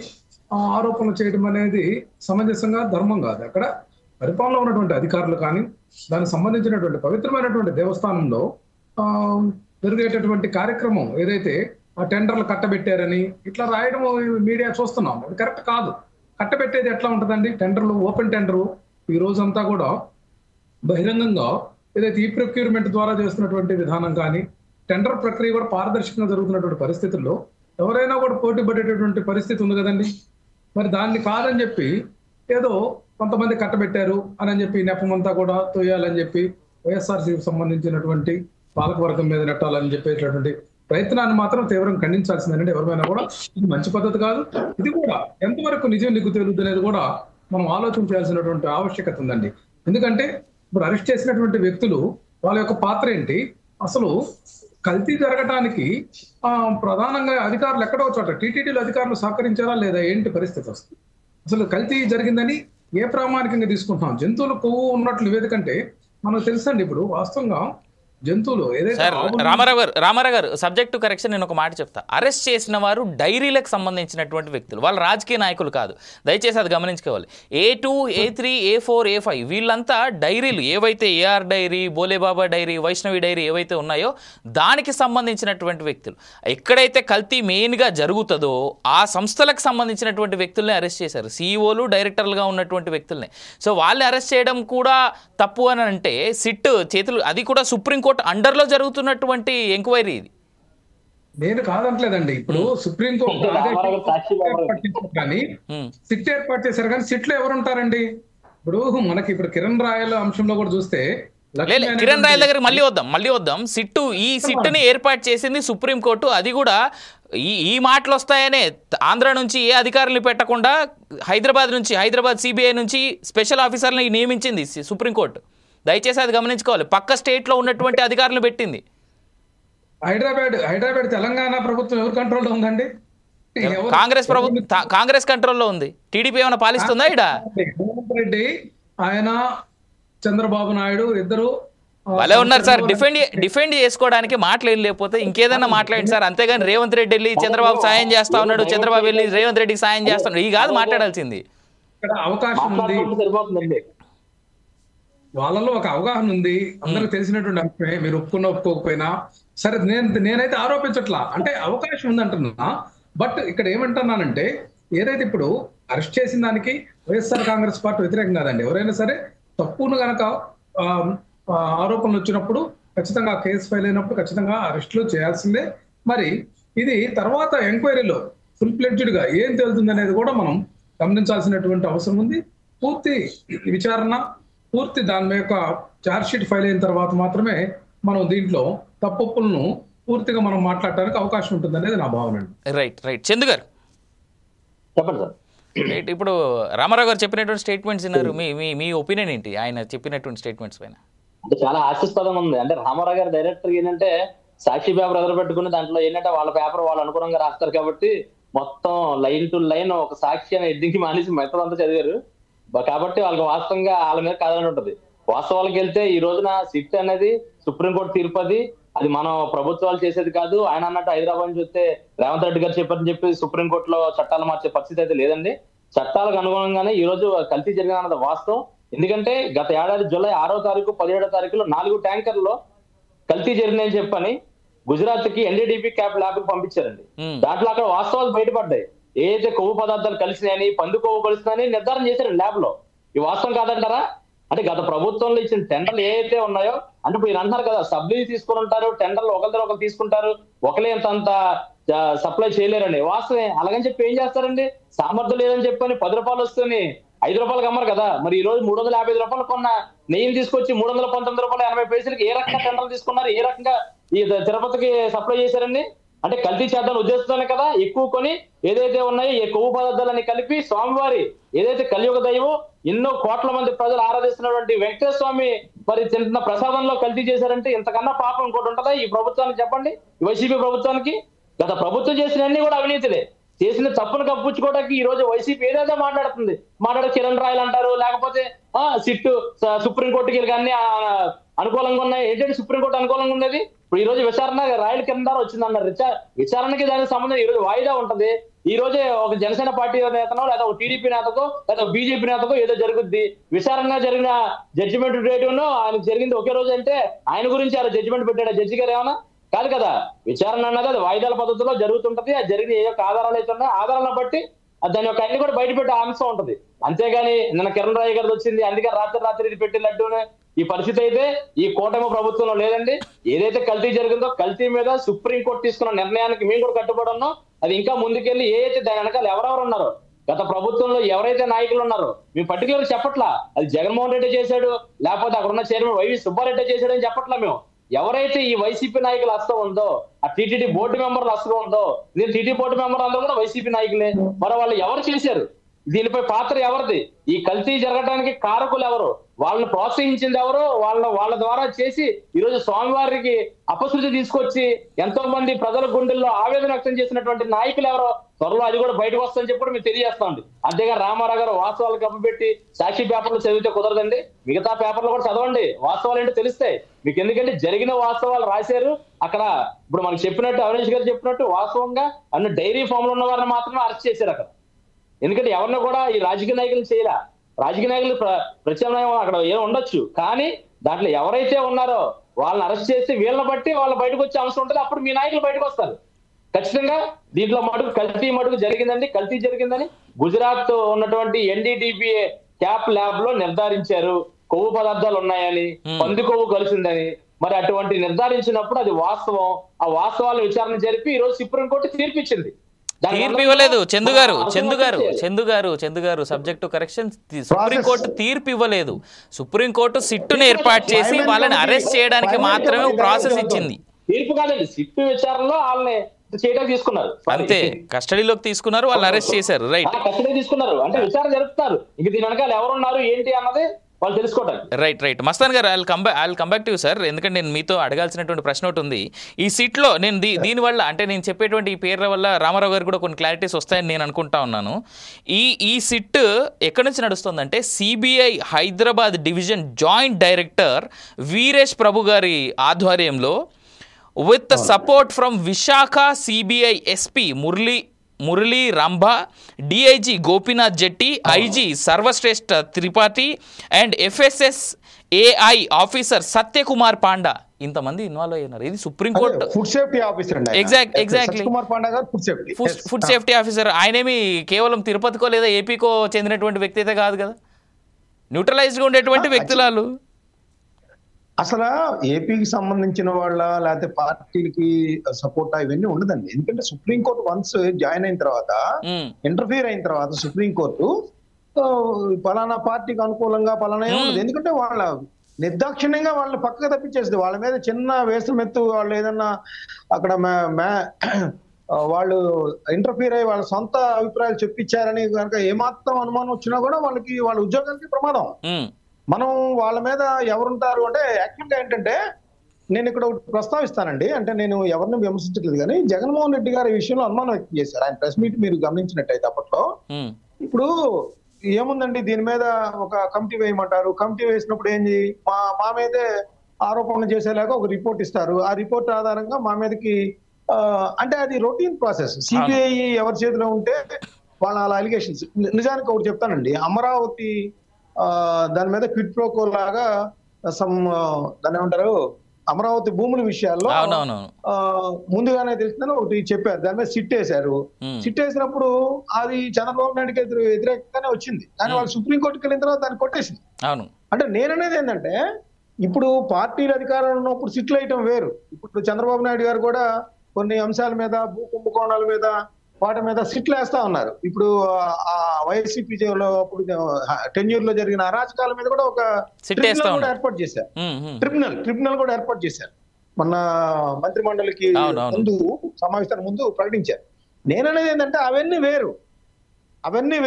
ఆరోపణలు చేయడం అనేది సమంజసంగా ధర్మం కాదు. అక్కడ పరిపాలనలో ఉన్నటువంటి అధికారులు కానీ, దానికి సంబంధించినటువంటి పవిత్రమైనటువంటి దేవస్థానంలో జరిగేటటువంటి కార్యక్రమం ఏదైతే ఆ టెండర్లు కట్టబెట్టారని ఇట్లా రాయడం మీడియా చూస్తున్నాం. అది కరెక్ట్ కాదు. కట్టబెట్టేది ఎట్లా ఉంటుందండి? టెండర్లు, ఓపెన్ టెండరు ఈ రోజంతా కూడా బహిరంగంగా ఏదైతే ఈ ప్రొక్యూర్మెంట్ ద్వారా చేస్తున్నటువంటి విధానం కానీ, టెండర్ ప్రక్రియ కూడా పారదర్శకంగా జరుగుతున్నటువంటి పరిస్థితుల్లో ఎవరైనా కూడా పోటీ పడేటటువంటి పరిస్థితి ఉంది కదండి. మరి దాన్ని కాదని చెప్పి ఏదో కొంతమంది కట్టబెట్టారు అని చెప్పి నెపమంతా కూడా తోయాలని చెప్పి వైఎస్ఆర్సీకి సంబంధించినటువంటి పాలకవర్గం మీద నెట్టాలని చెప్పేటటువంటి ప్రయత్నాన్ని మాత్రం తీవ్రంగా ఖండించాల్సిందేనండి. ఎవరిమైనా కూడా ఇది మంచి పద్ధతి కాదు. ఇది కూడా ఎంతవరకు నిజం నీకు తెలుద్దు అనేది కూడా మనం ఆలోచన చేయాల్సినటువంటి ఆవశ్యకత ఉందండి. ఎందుకంటే ఇప్పుడు అరెస్ట్ చేసినటువంటి వ్యక్తులు వాళ్ళ యొక్క పాత్ర ఏంటి, అసలు కల్తీ జరగడానికి ప్రధానంగా అధికారులు ఎక్కడో చోట టీటీడీలో అధికారులు సహకరించారా లేదా, ఏంటి పరిస్థితి? వస్తుంది అసలు కల్తీ జరిగిందని ఏ ప్రామాణికంగా తీసుకుంటున్నాం? జంతువులు కొవ్వు ఉన్నట్లు నివేదికంటే మనకు తెలుసండి. ఇప్పుడు వాస్తవంగా జంతువులు ఏదైతే రామారావు గారు సబ్జెక్ట్ టు కరెక్షన్ నేను ఒక మాట చెప్తా. అరెస్ట్ చేసిన వారు డైరీలకు సంబంధించినటువంటి వ్యక్తులు, వాళ్ళు రాజకీయ నాయకులు కాదు. దయచేసి అది గమనించుకోవాలి. A2, A3, A4, A5 వీళ్ళంతా డైరీలు ఏవైతే AR dairy, Bolebaba dairy, Vaishnavi dairy ఏవైతే ఉన్నాయో దానికి సంబంధించినటువంటి వ్యక్తులు. ఎక్కడైతే కల్తీ మెయిన్గా జరుగుతుందో ఆ సంస్థలకు సంబంధించినటువంటి వ్యక్తుల్ని అరెస్ట్ చేశారు. సీఈఓలు, డైరెక్టర్లుగా ఉన్నటువంటి వ్యక్తుల్ని. సో వాళ్ళని అరెస్ట్ చేయడం కూడా తప్పు అని అంటే సిట్ చేతులు, అది కూడా సుప్రీంకోర్టు అండర్లో జరుగుతున్నటువంటి ఎంక్వైరీ ఇది. నేను కాదంటలేదండి. ఇప్పుడు సుప్రీంకోర్టు కానీ సిట్ ఏర్పాటు చేశారు, కానీ సిట్ లో ఎవరు ఉంటారండి? ఇప్పుడు మనకి ఇప్పుడు కిరణ్ రాయల అంశంలో కూడా చూస్తే కిరణ్ రాయల దగ్గర మళ్ళీ వద్దాం. ఈ సిట్ని ఏర్పాటు చేసింది సుప్రీంకోర్టు. అది కూడా ఈ మాటలు వస్తాయనే ఆంధ్ర నుంచి ఏ అధికారులు పెట్టకుండా హైదరాబాద్ సిబిఐ నుంచి స్పెషల్ ఆఫీసర్ని నియమించింది సుప్రీంకోర్టు. దయచేసి అది గమనించుకోవాలి. పక్క స్టేట్లో ఉన్నటువంటి అధికారులు పెట్టింది. హైదరాబాద్ తెలంగాణ ప్రభుత్వం ఎవరి కంట్రోల్లో ఉందండి? కాంగ్రెస్ ప్రభుత్వం కాంగ్రెస్ కంట్రోల్లో ఉంది. టీడీపీ ఏమైనా పాలిస్తుందా ఇడ? రేవంత్ రెడ్డి ఆయన చంద్రబాబు నాయుడు ఇద్దరు వాళ్ళే ఉన్నారు సార్. డిఫెండ్ చేసుకోవడానికి మాటలు ఏం లేకపోతే ఇంకేదన్నా మాట్లాడండి సార్. అంతేగాని రేవంత్ రెడ్డి వెళ్ళి చంద్రబాబు సాయం చేస్తా ఉన్నాడు, చంద్రబాబు వెళ్ళి రేవంత్ రెడ్డికి సాయం చేస్తున్నాడు, ఈ కాదు మాట్లాడాల్సింది. ఇక్కడ అవకాశం ఉంది, వాళ్ళలో ఒక అవగాహన ఉంది, అందరికి తెలిసినటువంటి అంశమే. మీరు ఒప్పుకోకపోయినా సరే, నేనైతే ఆరోపించట్లా, అంటే అవకాశం ఉంది అంటున్నా. బట్ ఇక్కడ ఏమంటున్నానంటే, ఏదైతే ఇప్పుడు అరెస్ట్ చేసిన దానికి వైఎస్ఆర్ కాంగ్రెస్ పార్టీ వ్యతిరేకం కాదండి. ఎవరైనా సరే తప్పును గనక ఆరోపణలు వచ్చినప్పుడు ఖచ్చితంగా కేసు ఫైల్ అయినప్పుడు ఖచ్చితంగా అరెస్టులు చేయాల్సిందే. మరి ఇది తర్వాత ఎంక్వైరీలో ఫుల్ ఫ్లెడ్జ్డ్ గా ఏం తేలుతుంది అనేది కూడా మనం గమనించాల్సినటువంటి అవసరం ఉంది. పూర్తి విచారణ, పూర్తి దాని యొక్క ఛార్జ్ షీట్ ఫైల్ అయిన తర్వాత మాత్రమే మనం దీంట్లో తప్పులను పూర్తిగా మనం మాట్లాడటానికి అవకాశం ఉంటుంది అనేది నా భావన అండి. రైట్ చందు గారు చెప్పండి సార్. రైట్, ఇప్పుడు రామారావు గారు చెప్పినటువంటి స్టేట్మెంట్స్ విన్నారు, మీ ఒపీనియన్ ఏంటి ఆయన చెప్పినటువంటి స్టేట్మెంట్స్ పైన? అంటే చాలా హాస్యాస్పదంగా ఉంది. అంటే రామారావు గారు డైరెక్టర్ ఏంటంటే సాక్షి పేపర్ ఎదురుపెట్టుకుని దాంట్లో ఏంటంటే వాళ్ళ పేపర్ వాళ్ళు అనుగుణంగా రాస్తారు కాబట్టి మొత్తం లైన్ టు లైన్ ఒక సాక్షి అనే ఎడ్డింకి మానేసి మెత్తదంతా చదివారు కాబట్టి వాళ్ళకి వాస్తవంగా వాళ్ళ మీద కాదని ఉంటుంది. వాస్తవాలకు వెళ్తే ఈ రోజున సిట్ అనేది సుప్రీంకోర్టు తీర్పు, అది మనం ప్రభుత్వాలు చేసేది కాదు. ఆయన అన్నట్టు హైదరాబాద్ నుంచి వస్తే రేవంత్ రెడ్డి గారు చెప్పారని చెప్పి సుప్రీంకోర్టులో చట్టాలు మార్చే పరిస్థితి అయితే లేదండి. చట్టాలకు అనుగుణంగానే ఈ రోజు కల్తీ జరిగిన వాస్తవం. ఎందుకంటే గత ఏడాది జూలై 6వ తారీఖు 17వ తారీఖులో 4 ట్యాంకర్లో కల్తీ జరిగిందని చెప్పని గుజరాత్ కి ఎన్డీడీపీ క్యాప్ ల్యాబ్ కి పంపించారండి. దాంట్లో అక్కడ వాస్తవాలు బయటపడ్డాయి. ఏదైతే కొవ్వు పదార్థాలు కలిసినాయని, పంది కొవ్వు కలిసినాయని నిర్ధారణ చేశారు ల్యాబ్ లో. ఈ వాస్తవం కాదంటారా? అంటే గత ప్రభుత్వంలో ఇచ్చిన టెండర్లు ఏవైతే ఉన్నాయో, అంటే ఇప్పుడు అంటున్నారు కదా సబ్సిడీ తీసుకుని ఉంటారు, టెండర్లు ఒకరు తీసుకుంటారు, ఒకలే అంత సప్లై చేయలేరండి. వాస్తవే. అలాగని చెప్పి ఏం చేస్తారండి, సామర్థ్యం లేదని చెప్పని 10 రూపాయలు వస్తుంది 5 రూపాయలకు అమ్మరు కదా. మరి ఈ రోజు 355 రూపాయలు కొన్న నెయ్యిని తీసుకొచ్చి 319 రూపాయలు 80 పైసలకి ఏ రకంగా టెండర్లు తీసుకున్నారు, ఏ రకంగా ఈ తిరుపతికి సప్లై చేశారండి? అంటే కల్తీ చేద్దాం ఉద్దేశంతోనే కదా ఎక్కువ కొని ఏదైతే ఉన్నాయో ఈ కొవ్వు పదార్థాలని కలిపి స్వామివారి ఏదైతే కలియుగ దైవం ఎన్నో కోట్ల మంది ప్రజలు ఆరాధిస్తున్నటువంటి వెంకటేశ్వర స్వామి మరి తింటున్న ప్రసాదంలో కల్తీ చేశారంటే ఇంతకన్నా పాపం ఇంకోటి ఉంటుందా ఈ ప్రభుత్వానికి? చెప్పండి. వైసీపీ ప్రభుత్వానికి గత ప్రభుత్వం చేసిన అన్ని కూడా అవినీతిలే. చేసిన తప్పును కప్పుచ్చుకోవడానికి ఈ రోజు వైసీపీ ఏదైతే మాట్లాడుతుంది, కిరణ్ రాయలు అంటారు, లేకపోతే సిట్టు సుప్రీంకోర్టుకి అన్ని అనుకూలంగా ఉన్నాయి. ఏంటంటే సుప్రీంకోర్టు అనుకూలంగా ఉన్నది. ఇప్పుడు ఈ రోజు విచారణ రాయల కింద వచ్చిందన్నారు. విచారణకి దానికి సంబంధం ఈ రోజు వాయిదా ఉంటది. ఈ రోజే ఒక జనసేన పార్టీ నేతనో లేదా ఒక టీడీపీ నేతకో లేదా బీజేపీ నేతకో ఏదో జరుగుద్ది. విచారణ జరిగిన జడ్జిమెంట్ డేటును ఆయనకు జరిగింది ఒకే రోజు అంటే ఆయన గురించి ఆయన జడ్జిమెంట్ పెట్టాడు జడ్జి గారు ఏమన్నా? కాదు కదా. విచారణ అన్నది అది వాయిదాల పద్ధతిలో జరుగుతుంటది. అది జరిగిన ఏ యొక్క ఆధారాలు అయితే ఉన్నాయో ఆధారాలను బట్టి దాని యొక్క అన్ని కూడా బయట పెట్టే అంశం ఉంటది. అంతేగాని నిన్న కిరణ్ రాయ్ గారిది వచ్చింది అందుకే రాత్రి ఇది పెట్టినట్టునే ఈ పరిస్థితి అయితే ఈ కూటమి ప్రభుత్వంలో లేదండి. ఏదైతే కల్తీ జరిగిందో కల్తీ మీద సుప్రీంకోర్టు తీసుకున్న నిర్ణయానికి మేము కూడా కట్టుబడి ఉన్నాం. అది ఇంకా ముందుకెళ్లి ఏదైతే దాని వెనకాల ఎవరెవరు ఉన్నారో గత ప్రభుత్వంలో ఎవరైతే నాయకులు ఉన్నారో మేము పర్టికులర్ చెప్పట్లా. అది జగన్మోహన్ రెడ్డి చేశాడు, లేకపోతే అక్కడ ఉన్న చైర్మన్ వైవి సుబ్బారెడ్డి చేశాడు అని చెప్పట్లా. మేము ఎవరైతే ఈ వైసీపీ నాయకుల హస్తం ఉందో, ఆ టీటీడీ బోర్డు మెంబర్ల హస్తం ఉందో, దీని టీటీ బోర్డు మెంబర్ అందరూ కూడా వైసీపీ నాయకులే. మరి వాళ్ళు ఎవరు చేశారు, దీనిపై పాత్ర ఎవరిది, ఈ కల్తీ జరగడానికి కారకులు ఎవరు, వాళ్ళని ప్రోత్సహించింది ఎవరు, వాళ్ళ ద్వారా చేసి ఈరోజు స్వామివారికి అపశృతి తీసుకొచ్చి ఎంతో మంది ప్రజల గుండెల్లో ఆవేదన వ్యక్తం చేసినటువంటి నాయకులు ఎవరో త్వరలో అది కూడా బయటకు వస్తుందని చెప్పి కూడా మీకు తెలియజేస్తామండి. అంతేగా రామారావు గారు వాస్తవాలు కప్పబెట్టి సాక్షి పేపర్లు చదివితే కుదరదండి. మిగతా పేపర్లు కూడా చదవండి, వాస్తవాలు ఏంటో తెలుస్తాయి మీకు. ఎందుకంటే జరిగిన వాస్తవాలు రాశారు అక్కడ. ఇప్పుడు మనకు చెప్పినట్టు అవినేష్ గారు చెప్పినట్టు వాస్తవంగా అన్ని డైరీ ఫామ్ లో ఉన్న వారిని మాత్రమే అరెస్ట్ చేశారు అక్కడ. ఎందుకంటే ఎవరిని కూడా ఈ రాజకీయ నాయకులు చేయలే. రాజకీయ నాయకులు ప్రత్యామ్నాయం అక్కడ ఏం ఉండొచ్చు, కానీ దాంట్లో ఎవరైతే ఉన్నారో వాళ్ళని అరెస్ట్ చేసి వీళ్ళని బట్టి వాళ్ళు బయటకు వచ్చే అవసరం ఉంటుంది. అప్పుడు మీ నాయకులు బయటకు వస్తారు ఖచ్చితంగా. దీంట్లో కల్తీ జరిగిందండి. కల్తీ జరిగిందని గుజరాత్ ఉన్నటువంటి ఎన్డీడీపీఏ క్యాప్ ల్యాబ్ లో నిర్ధారించారు. కొవ్వు పదార్థాలు ఉన్నాయని, పంది కొవ్వు కలిసిందని. మరి అటువంటి నిర్ధారించినప్పుడు అది వాస్తవం. ఆ వాస్తవాలను విచారణ జరిపి ఈ రోజు సుప్రీంకోర్టు తీర్పిచ్చింది. తీర్పు ఇవ్వలేదు చందు గారు సబ్జెక్టు కరెక్షన్. సుప్రీంకోర్టు తీర్పు ఇవ్వలేదు. సుప్రీంకోర్టు సిట్టును ఏర్పాటు చేసి వాళ్ళని అరెస్ట్ చేయడానికి మాత్రమే ప్రాసెస్ ఇచ్చింది. తీర్పు కాదండి, సిట్టు విచారణలో వాళ్ళని చేయడానికి తీసుకున్నారు. అంతే, కస్టడీలోకి తీసుకున్నారు, వాళ్ళు అరెస్ట్ చేశారు. రైట్, కస్టడీ తీసుకున్నారు అంటే విచారణ జరుపుతారు. ఇంక దీని వెనకాల ఎవరున్నారు ఏంటి అన్నది వాళ్ళు తెలుసుకోవడానికి. రైట్ మస్తాన్ గారు, I'll come back to you sir. ఎందుకంటే నేను మీతో అడగాల్సినటువంటి ప్రశ్న ఒకటి ఉంది. ఈ సీట్లో నేను దీనివల్ల అంటే నేను చెప్పేటువంటి ఈ పేర్ల వల్ల రామారావు గారు కూడా కొన్ని క్లారిటీస్ వస్తాయని నేను అనుకుంటా ఉన్నాను. ఈ సిట్ ఎక్కడి నుంచి నడుస్తుందంటే CBI Hyderabad division joint director Veeresh Prabhu గారి ఆధ్వర్యంలో with the support from Visakha CBI SP Murali Rambha, DIG Gopinath Jetti, IG Sarvashreshtha Tripathi and FSSAI officer Satyakumar Panda ఇంతమంది ఇన్వాల్వ్ అయ్యారు. ఇది supreme court food safety officer exactly food safety officer. ఆయనేమి కేవలం తిరుపతికో లేదా ఏపీకో చెందినటువంటి వ్యక్తి అయితే కాదు కదా, న్యూట్రలైజ్డ్గా ఉండేటువంటి వ్యక్తులు. అసలు ఏపీకి సంబంధించిన వాళ్ళ లేకపోతే పార్టీలకి సపోర్ట్ ఇవన్నీ ఉండదండి. ఎందుకంటే సుప్రీంకోర్టు వన్స్ జాయిన్ అయిన తర్వాత, ఇంటర్ఫియర్ అయిన తర్వాత సుప్రీంకోర్టు పలానా పార్టీకి అనుకూలంగా పలానా ఉండదు. ఎందుకంటే వాళ్ళ నిర్దాక్షిణ్యంగా వాళ్ళని పక్కకు తప్పించేస్తుంది. వాళ్ళ మీద చిన్న వేసమెత్తు వాళ్ళు ఏదన్నా అక్కడ వాళ్ళు ఇంటర్ఫియర్ అయ్యి వాళ్ళ సొంత అభిప్రాయాలు చెప్పించారని కనుక ఏమాత్రం అనుమానం వచ్చినా కూడా వాళ్ళ ఉద్యోగానికి ప్రమాదం. మనం వాళ్ళ మీద ఎవరుంటారు అంటే యాక్చువల్గా ఏంటంటే నేను ఇక్కడ ఒకటి ప్రస్తావిస్తానండి. అంటే నేను ఎవరిని విమర్శించట్లేదు, కానీ జగన్మోహన్ రెడ్డి గారి విషయంలో అనుమానం వ్యక్తం చేశారు. ఆయన ప్రెస్ మీట్ మీరు గమనించినట్టయితే అప్పట్లో ఇప్పుడు ఏముందండి, దీని మీద ఒక కమిటీ వేయమంటారు. కమిటీ వేసినప్పుడు ఏంటి, మా మీదే ఆరోపణలు చేసేలాగా ఒక రిపోర్ట్ ఇస్తారు. ఆ రిపోర్ట్ ఆధారంగా మా మీదకి అంటే అది రొటీన్ ప్రాసెస్. సిబిఐ ఎవరి చేతిలో ఉంటే వాళ్ళ అలా అలిగేషన్స్. నిజానికి ఒకటి చెప్తానండి, అమరావతి దాని మీద క్విడ్ ప్రోకో లాగా దాన్ని ఏమంటారు, అమరావతి భూముల విషయాల్లో ముందుగానే తెలిసిందని ఒకటి చెప్పారు. దాని మీద సిట్ వేశారు. సిట్ వేసినప్పుడు అది చంద్రబాబు నాయుడుకి వ్యతిరేకంగానే వచ్చింది, కానీ వాళ్ళు సుప్రీంకోర్టుకి వెళ్ళిన తర్వాత దాన్ని కొట్టేసింది. అంటే నేననేది ఏంటంటే, ఇప్పుడు పార్టీల అధికారంలో ఉన్నప్పుడు సిట్లు వేయటం వేరు. ఇప్పుడు చంద్రబాబు నాయుడు గారు కూడా కొన్ని అంశాల మీద, భూ కుంభకోణాల మీద, వాటి మీద సిట్లు వేస్తా ఉన్నారు. ఇప్పుడు వైసీపీ అప్పుడు టెన్యూర్ లో జరిగిన అరాచకాల మీద కూడా ఒక ట్రిబ్యునల్ కూడా ఏర్పాటు చేశారు. ట్రిబ్యునల్ కూడా ఏర్పాటు చేశారు. మొన్న మంత్రి మండలికి ముందు సమావేశానికి ముందు ప్రకటించారు. నేననేది ఏంటంటే అవన్నీ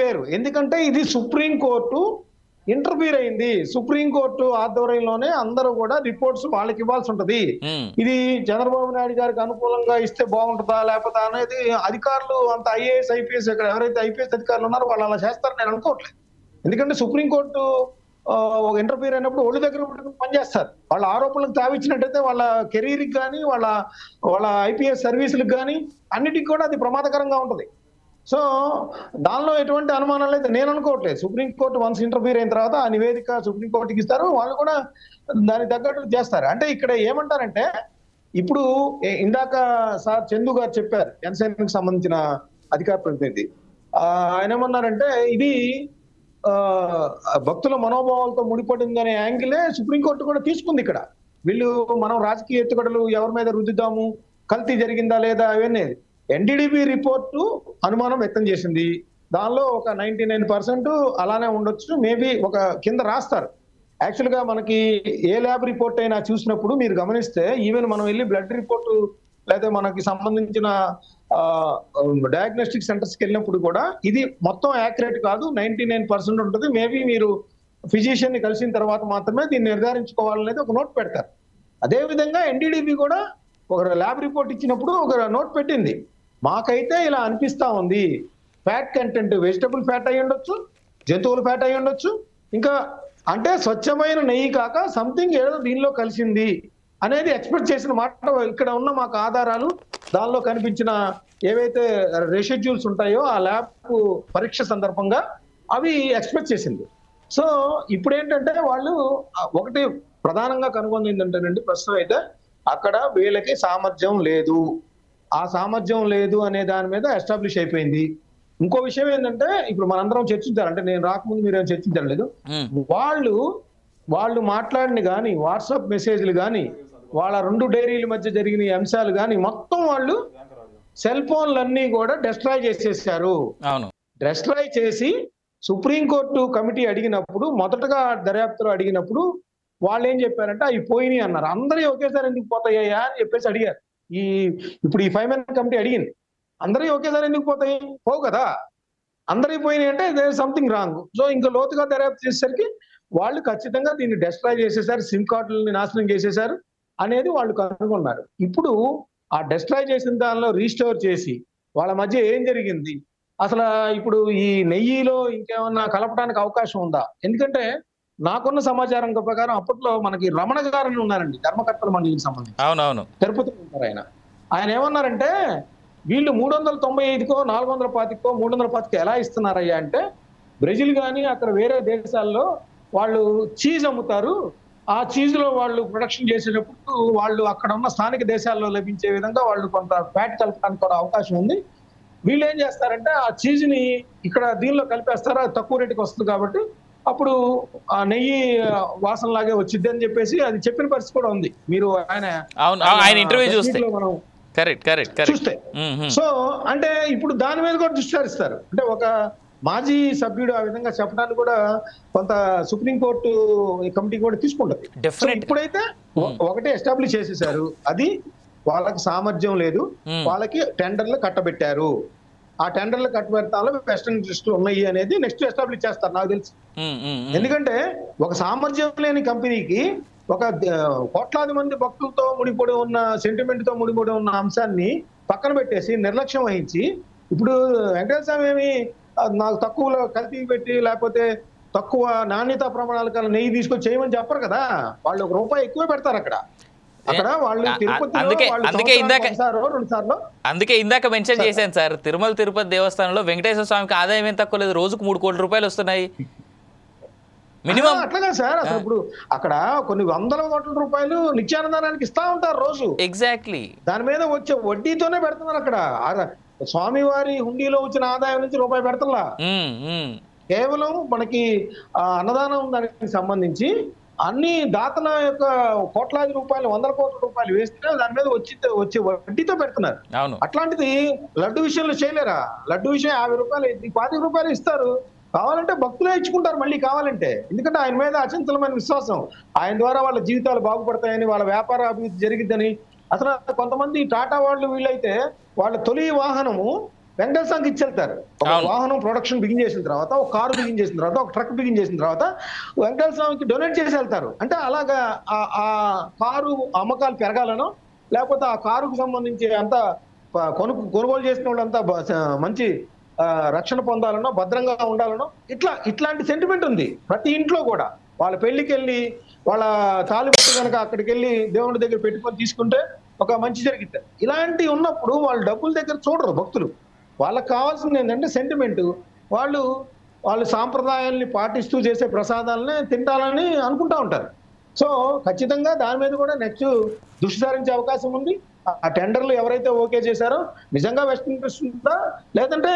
వేరు. ఎందుకంటే ఇది సుప్రీంకోర్టు ఇంటర్ఫీర్ అయింది. సుప్రీంకోర్టు ఆధ్వర్యంలోనే అందరూ కూడా రిపోర్ట్స్ వాళ్ళకి ఇవ్వాల్సి ఉంటది. ఇది చంద్రబాబు నాయుడు గారికి అనుకూలంగా ఇస్తే బాగుంటుందా లేకపోతే అనేది అధికారులు అంత ఐఏఎస్ ఐపీఎస్ ఇక్కడ ఎవరైతే ఐపీఎస్ అధికారులు ఉన్నారో వాళ్ళు అలా చేస్తారని నేను అనుకోవట్లేదు. ఎందుకంటే సుప్రీంకోర్టు ఒక ఇంటర్ఫీర్ అయినప్పుడు ఒళ్ళు దగ్గర పనిచేస్తారు. వాళ్ళ ఆరోపణలకు తావిచ్చినట్టయితే వాళ్ళ కెరీర్కి కానీ వాళ్ళ ఐపీఎస్ సర్వీసులకు కానీ అన్నిటికీ కూడా అది ప్రమాదకరంగా ఉంటది. సో దానిలో ఎటువంటి అనుమానాలు అయితే నేను అనుకోవట్లేదు. సుప్రీంకోర్టు వన్స్ ఇంటర్ఫీర్ అయిన తర్వాత ఆ నివేదిక సుప్రీంకోర్టుకి ఇస్తారు, వాళ్ళు కూడా దానికి తగ్గట్టు చేస్తారు. అంటే ఇక్కడ ఏమంటారంటే, ఇప్పుడు ఇందాక సార్ చందు గారు చెప్పారు, జనసేనకు సంబంధించిన అధికార ప్రతినిధి, ఆయన ఏమన్నారంటే ఇది భక్తుల మనోభావాలతో ముడిపడిందనే యాంగిలే సుప్రీంకోర్టు కూడా తీసుకుంది. ఇక్కడ వీళ్ళు మనం రాజకీయ ఎత్తుగడలు ఎవరి మీద రుద్దుతాము, కల్తీ జరిగిందా లేదా అవన్నీ ఎన్డీడీబీ రిపోర్టు అనుమానం వ్యక్తం చేసింది. దానిలో ఒక 99% అలానే ఉండొచ్చు. మేబీ ఒక కింద రాస్తారు. యాక్చువల్ గా మనకి ఏ ల్యాబ్ రిపోర్ట్ అయినా చూసినప్పుడు మీరు గమనిస్తే, ఈవెన్ మనం వెళ్ళి బ్లడ్ రిపోర్టు లేదా మనకి సంబంధించిన డయాగ్నోస్టిక్ సెంటర్స్కి వెళ్ళినప్పుడు కూడా ఇది మొత్తం యాక్యురేట్ కాదు, 99% ఉంటుంది. మేబీ మీరు ఫిజిషియన్ ని కలిసిన తర్వాత మాత్రమే దీన్ని నిర్ధారించుకోవాలనేది ఒక నోట్ పెడతారు. అదేవిధంగా ఎన్డీడీబీ కూడా ఒక ల్యాబ్ రిపోర్ట్ ఇచ్చినప్పుడు ఒక నోట్ పెట్టింది, మాకైతే ఇలా అనిపిస్తా ఉంది, ఫ్యాట్ కంటెంట్ వెజిటబుల్ ఫ్యాట్ అయి ఉండొచ్చు, జంతువుల ఫ్యాట్ అయి ఉండొచ్చు, ఇంకా అంటే స్వచ్ఛమైన నెయ్యి కాక సంథింగ్ ఏదో దీనిలో కలిసింది అనేది ఎక్స్పెక్ట్ చేసిన మాట. ఇక్కడ ఉన్న మాకు ఆధారాలు, దానిలో కనిపించిన ఏవైతే రెసిడ్యూల్స్ ఉంటాయో ఆ ల్యాబ్ పరీక్ష సందర్భంగా అవి ఎక్స్పెక్ట్ చేసింది. సో ఇప్పుడు ఏంటంటే వాళ్ళు ఒకటి ప్రధానంగా కనుగొంది ఏంటంటేనండి, ప్రస్తుతం అయితే అక్కడ వీళ్ళకి సామర్థ్యం లేదు. ఆ సామర్థ్యం లేదు అనే దాని మీద ఎస్టాబ్లిష్ అయిపోయింది. ఇంకో విషయం ఏంటంటే, ఇప్పుడు మనందరం చర్చించారు, అంటే నేను రాకముందు మీరేం చర్చించలేదు, వాళ్ళు మాట్లాడిన కానీ వాట్సాప్ మెసేజ్లు కానీ వాళ్ళ 2 డైరీల మధ్య జరిగిన అంశాలు కానీ మొత్తం వాళ్ళు సెల్ ఫోన్లన్నీ కూడా డెస్ట్రాయ్ చేసేసారు. డెస్ట్రాయ్ చేసి సుప్రీంకోర్టు కమిటీ అడిగినప్పుడు, మొదటగా దర్యాప్తులో అడిగినప్పుడు వాళ్ళు ఏం చెప్పారంటే అవి పోయినాయి అన్నారు. అందరూ ఒకేసారి ఎందుకు పోతాయ్యా అని చెప్పేసి అడిగారు. ఇప్పుడు ఈ 5 మెన్ కమిటీ అడిగింది, అందరూ ఒకేసారి ఎందుకు పోతాయి, పోవు కదా, అందరికి పోయినాయి అంటే దేర్ సంథింగ్ రాంగ్. సో ఇంకా లోతుగా దర్యాప్తు చేసేసరికి వాళ్ళు ఖచ్చితంగా దీన్ని డెస్ట్రాయ్ చేసేసారు, సిమ్ కార్డులని నాశనం చేసేసారు అనేది వాళ్ళు కనుగొన్నారు. ఇప్పుడు ఆ డెస్ట్రాయ్ చేసిన దానిలో రీస్టోర్ చేసి వాళ్ళ మధ్య ఏం జరిగింది, అసలు ఇప్పుడు ఈ నెయ్యిలో ఇంకేమన్నా కలపడానికి అవకాశం ఉందా? ఎందుకంటే నాకున్న సమాచారం ప్రకారం అప్పట్లో మనకి రమణ గారు ఉన్నారండి, ధర్మకర్తల మండలికి సంబంధించి, అవునవును, తిరుపతిలో ఉంటారు ఆయన. ఆయన ఏమన్నారంటే వీళ్ళు 395కో 425కో 325కో ఎలా ఇస్తున్నారయ్యా అంటే, బ్రెజిల్ కానీ అక్కడ వేరే దేశాల్లో వాళ్ళు చీజ్ అమ్ముతారు, ఆ చీజ్ లో వాళ్ళు ప్రొడక్షన్ చేసేటప్పుడు వాళ్ళు అక్కడ ఉన్న స్థానిక దేశాల్లో లభించే విధంగా వాళ్ళు కొంత ఫ్యాట్ కలపడానికి కూడా అవకాశం ఉంది. వీళ్ళు ఏం చేస్తారంటే ఆ చీజ్ ని ఇక్కడ దీనిలో కలిపేస్తారు, అది తక్కువ రేటుకి వస్తుంది కాబట్టి అప్పుడు ఆ నెయ్యి వాసన లాగే వచ్చింది అని చెప్పేసి అది చెప్పిన పరిస్థితి కూడా ఉంది. మీరు ఆయన ఇంటర్వ్యూ చూస్తే మనం కరెక్ట్ చూస్తే. సో అంటే ఇప్పుడు దాని మీద కూడా దృష్టి సారిస్తారు. అంటే ఒక మాజీ సభ్యుడు ఆ విధంగా చెప్పడానికి కూడా కొంత సుప్రీంకోర్టు కమిటీ కూడా తీసుకుంటది. ఇప్పుడైతే ఒకటే ఎస్టాబ్లిష్ చేసేసారు, అది వాళ్ళకి సామర్థ్యం లేదు, వాళ్ళకి టెండర్లు కట్టబెట్టారు, ఆ టెండర్లు కట్టబెడతాలో వెస్టర్న్ ఇంట్రెస్ట్ ఉన్నాయి అనేది నెక్స్ట్ ఎస్టాబ్లిష్ చేస్తారు నాకు తెలిసి. ఎందుకంటే ఒక సామర్థ్యం లేని కంపెనీకి ఒక కోట్లాది మంది భక్తులతో ముడిపడి ఉన్న, సెంటిమెంట్ తో ముడిపడి ఉన్న అంశాన్ని పక్కన పెట్టేసి నిర్లక్ష్యం వహించి, ఇప్పుడు వెంకటేశ్వర స్వామి ఏమి నాకు తక్కువలో కల్తీ పెట్టి లేకపోతే తక్కువ నాణ్యత ప్రమాణాల కన్నా నెయ్యి తీసుకొని చేయమని చెప్పరు కదా, వాళ్ళు ₹1 ఎక్కువ పెడతారు అక్కడ. వాళ్ళు అందుకే ఇందాక మెన్షన్ చేశాను సార్, తిరుపతి దేవస్థానంలో వెంకటేశ్వర స్వామికి ఆదాయం ఏం తక్కువ లేదు, రోజుకు 3 కోట్ల రూపాయలు వస్తున్నాయి మినిమం. అట్లాగా సార్, అసలు ఇప్పుడు అక్కడ కొన్ని వందల కోట్ల రూపాయలు నిత్యానందానికి ఇస్తా ఉంటారు రోజు. ఎగ్జాక్ట్లీ, దాని మీద వచ్చే వడ్డీతోనే పెడుతున్నారు అక్కడ. స్వామివారి హుండీలో వచ్చిన ఆదాయం నుంచి రూపాయి పెడతలా, కేవలం మనకి అన్నదానం దానికి సంబంధించి అన్ని దాతల యొక్క కోట్లాది రూపాయలు, వందల కోట్ల రూపాయలు వేస్తే దాని మీద వచ్చే వడ్డీతో పెడుతున్నారు. అట్లాంటిది లడ్డు విషయంలో చేయలేరా? లడ్డు విషయం ₹50, ₹25 ఇస్తారు, కావాలంటే భక్తులే ఇచ్చుకుంటారు మళ్ళీ కావాలంటే. ఎందుకంటే ఆయన మీద అచంచలమైన విశ్వాసం, ఆయన ద్వారా వాళ్ళ జీవితాలు బాగుపడతాయని, వాళ్ళ వ్యాపార అభివృద్ధి జరిగిద్దని. అసలు కొంతమంది టాటా వాళ్ళు వీళ్ళైతే వాళ్ళ తొలి వాహనము వెంకటేశ్వర స్వామికి ఇచ్చెళ్తారు. ఒక వాహనం ప్రొడక్షన్ బిగిన్ చేసిన తర్వాత, ఒక కారు బిగిన్ చేసిన తర్వాత, ఒక ట్రక్ బిగిన్ చేసిన తర్వాత వెంకటేశ్వర స్వామికి డొనేట్ చేసి వెళ్తారు. అంటే అలాగా ఆ కారు అమ్మకాలు పెరగాలనో, లేకపోతే ఆ కారుకు సంబంధించి అంతా కొనుగోలు చేసిన వాళ్ళంతా మంచి రక్షణ పొందాలనో, భద్రంగా ఉండాలనో, ఇట్లాంటి సెంటిమెంట్ ఉంది ప్రతి ఇంట్లో కూడా. వాళ్ళ పెళ్లికి వెళ్ళి వాళ్ళ తాలిబట్టు కనుక అక్కడికి వెళ్ళి దేవుడి దగ్గర పెట్టుకొని తీసుకుంటే ఒక మంచి జరిగితే, ఇలాంటివి ఉన్నప్పుడు వాళ్ళు డబ్బుల దగ్గర చూడరు భక్తులు. వాళ్ళకి కావాల్సింది ఏంటంటే సెంటిమెంట్. వాళ్ళు సాంప్రదాయాల్ని పాటిస్తూ చేసే ప్రసాదాలనే తింటాలని అనుకుంటా ఉంటారు. సో ఖచ్చితంగా దాని మీద కూడా నెక్స్ట్ దృష్టి సారించే అవకాశం ఉంది. ఆ టెండర్లు ఎవరైతే ఓకే చేశారో నిజంగా వెస్ట్ ఇంట్రెస్ట్ ఉందా, లేదంటే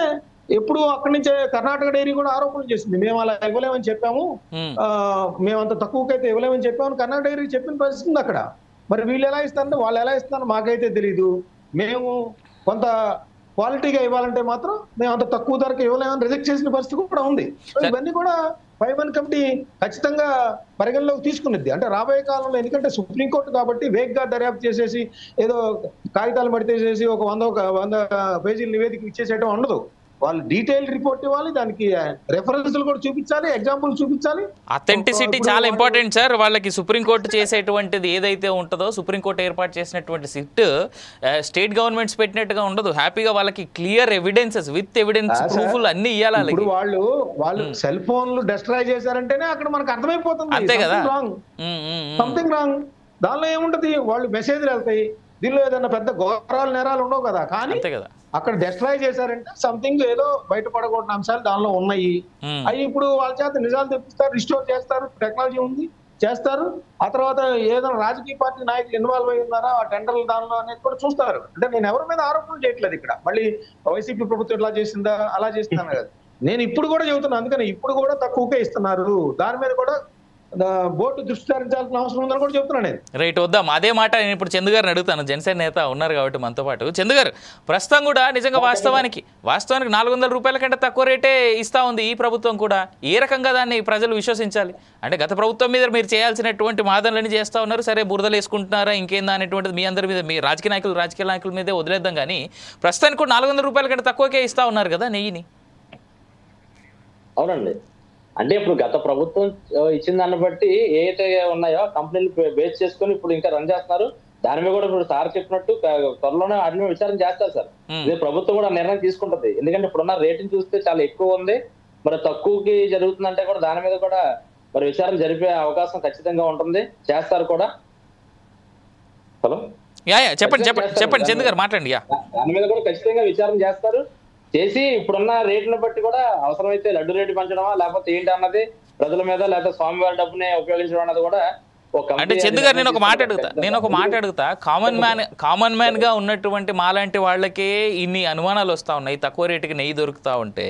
ఎప్పుడు అక్కడి నుంచే కర్ణాటక డైరీ కూడా ఆరోపణలు చేసింది, మేము అలా ఇవ్వలేమని చెప్పాము, మేమంత తక్కువకైతే ఇవ్వలేమని చెప్పాము కర్ణాటక డైరీ చెప్పిన పరిస్థితి ఉంది అక్కడ. మరి వీళ్ళు ఎలా ఇస్తారంటే వాళ్ళు ఎలా ఇస్తారో మాకైతే తెలీదు, మేము కొంత క్వాలిటీగా ఇవ్వాలంటే మాత్రం మేము అంత తక్కువ ధరకు ఇవ్వలేమని రిజెక్ట్ చేసిన పరిస్థితి కూడా ఉంది. ఇవన్నీ కూడా 5-1 కమిటీ ఖచ్చితంగా పరిగణలోకి తీసుకున్నది. అంటే రాబోయే కాలంలో, ఎందుకంటే సుప్రీంకోర్టు కాబట్టి వేగ్గా దర్యాప్తు చేసేసి ఏదో కాగితాలు మడితేసేసి ఒక 100 పేజీల నివేదిక ఇచ్చేసేయడం ఉండదు. వాళ్ళు డీటెయిల్ రిపోర్ట్ ఇవ్వాలి, దానికి రెఫరెన్స్లు కూడా చూపించాలి, ఎగ్జాంపుల్ చూపించాలి. అథెంటిసిటీ చాలా ఇంపార్టెంట్ సార్. వాళ్ళకి సుప్రీంకోర్టు చేసేటువంటిది ఏదైతే ఉంటుందో, సుప్రీంకోర్టు ఏర్పాటు చేసినటువంటి సిట్ స్టేట్ గవర్నమెంట్స్ పెట్టినట్టుగా ఉండదు. హ్యాపీగా వాళ్ళకి క్లియర్ ఎవిడెన్సెస్ విత్ ఎవిడెన్స్ ప్రూఫ్లు అన్ని ఇవ్వాలి. ఇప్పుడు వాళ్ళు సెల్ ఫోన్లు డిస్ట్రాయ్ చేశారంటేనే అక్కడ మనకు అర్థమైపోతుంది, అంతే కదా, సంథింగ్ రాంగ్. దానిలో ఏముంటది, వాళ్ళు మెసేజ్లు వెళ్తాయి, దీనిలో ఏదైనా పెద్ద ఘోరాలు నేరాలు ఉండవు కదా. కానీ అక్కడ డిస్ట్రాయ్ చేశారంటే సంథింగ్ ఏదో బయటపడకూడని అంశాలు దానిలో ఉన్నాయి. అవి ఇప్పుడు వాళ్ళ చేత నిజాలు తెప్పిస్తారు, రిస్టోర్ చేస్తారు, టెక్నాలజీ ఉంది చేస్తారు. ఆ తర్వాత ఏదైనా రాజకీయ పార్టీ నాయకులు ఇన్వాల్వ్ అయి ఉన్నారా ఆ టెండర్లు దానిలో అనేది కూడా చూస్తారు. అంటే నేను ఎవరి మీద ఆరోపణలు చేయట్లేదు ఇక్కడ, మళ్ళీ వైసీపీ ప్రభుత్వం ఇలా చేసిందా అలా చేస్తున్నాను కదా, నేను ఇప్పుడు కూడా చెబుతున్నాను. అందుకని ఇప్పుడు కూడా తక్కువకే ఇస్తున్నారు, దాని మీద కూడా బోర్డు దృష్టి సారించాల్సిన అవసరం ఉందని కూడా చెప్తున్నాను నేను. రైట్, వద్దాం అదే మాట. నేను ఇప్పుడు చందు గారిని అడుగుతాను, జనసేన నేత ఉన్నారు కాబట్టి మనతో పాటు. చందు గారు, ప్రస్తుతం కూడా నిజంగా వాస్తవానికి ₹400 కంటే తక్కువ రేటే ఇస్తా ఉంది ఈ ప్రభుత్వం కూడా. ఏ రకంగా దాన్ని ప్రజలు విశ్వసించాలి? అంటే గత ప్రభుత్వం మీద మీరు చేయాల్సినటువంటి వాదనలన్నీ చేస్తూ ఉన్నారు, సరే బురదలు వేసుకుంటున్నారా ఇంకేందా అనేటువంటిది మీ అందరి మీద, మీ రాజకీయ నాయకుల మీదే వదిలేద్దాం. కానీ ప్రస్తుతానికి కూడా ₹400 కంటే తక్కువకే ఇస్తా ఉన్నారు కదా నెయ్యిని. అవునండి, అంటే ఇప్పుడు గత ప్రభుత్వం ఇచ్చిన దాన్ని బట్టి ఏదైతే ఉన్నాయో కంపెనీలు బేస్ చేసుకొని ఇప్పుడు ఇంకా రన్ చేస్తున్నారు. దాని మీద కూడా ఇప్పుడు సార్ చెప్పినట్టు త్వరలోనే వాటి మీద విచారణ చేస్తారు సార్. ఇదే ప్రభుత్వం కూడా నిర్ణయం తీసుకుంటది. ఎందుకంటే ఇప్పుడున్న రేటింగ్ చూస్తే చాలా ఎక్కువ ఉంది, మరి తక్కువకి జరుగుతుందంటే కూడా దాని మీద కూడా మరి విచారణ జరిపే అవకాశం ఖచ్చితంగా ఉంటుంది, చేస్తారు కూడా. హలో, చెప్పండి చందు గారు మాట్లాడండి. దాని మీద కూడా ఖచ్చితంగా విచారణ చేస్తారు. చేసి ఇప్పుడున్న రేట్లను బట్టి కూడా అవసరమైతే లడ్డు రేటు పెంచడమా లేకపోతే ఏంటి అన్నది ప్రజల మీద లేకపోతే స్వామివారి డబ్బునే ఉపయోగించడం అన్నది కూడా అంటే చందు గారు నేను ఒక మాట అడుగుతా కామన్ మ్యాన్ గా ఉన్నటువంటి మాలాంటి వాళ్ళకే ఇన్ని అనుమానాలు వస్తా ఉన్నాయి, తక్కువ రేటుకి నెయ్యి దొరుకుతా ఉంటే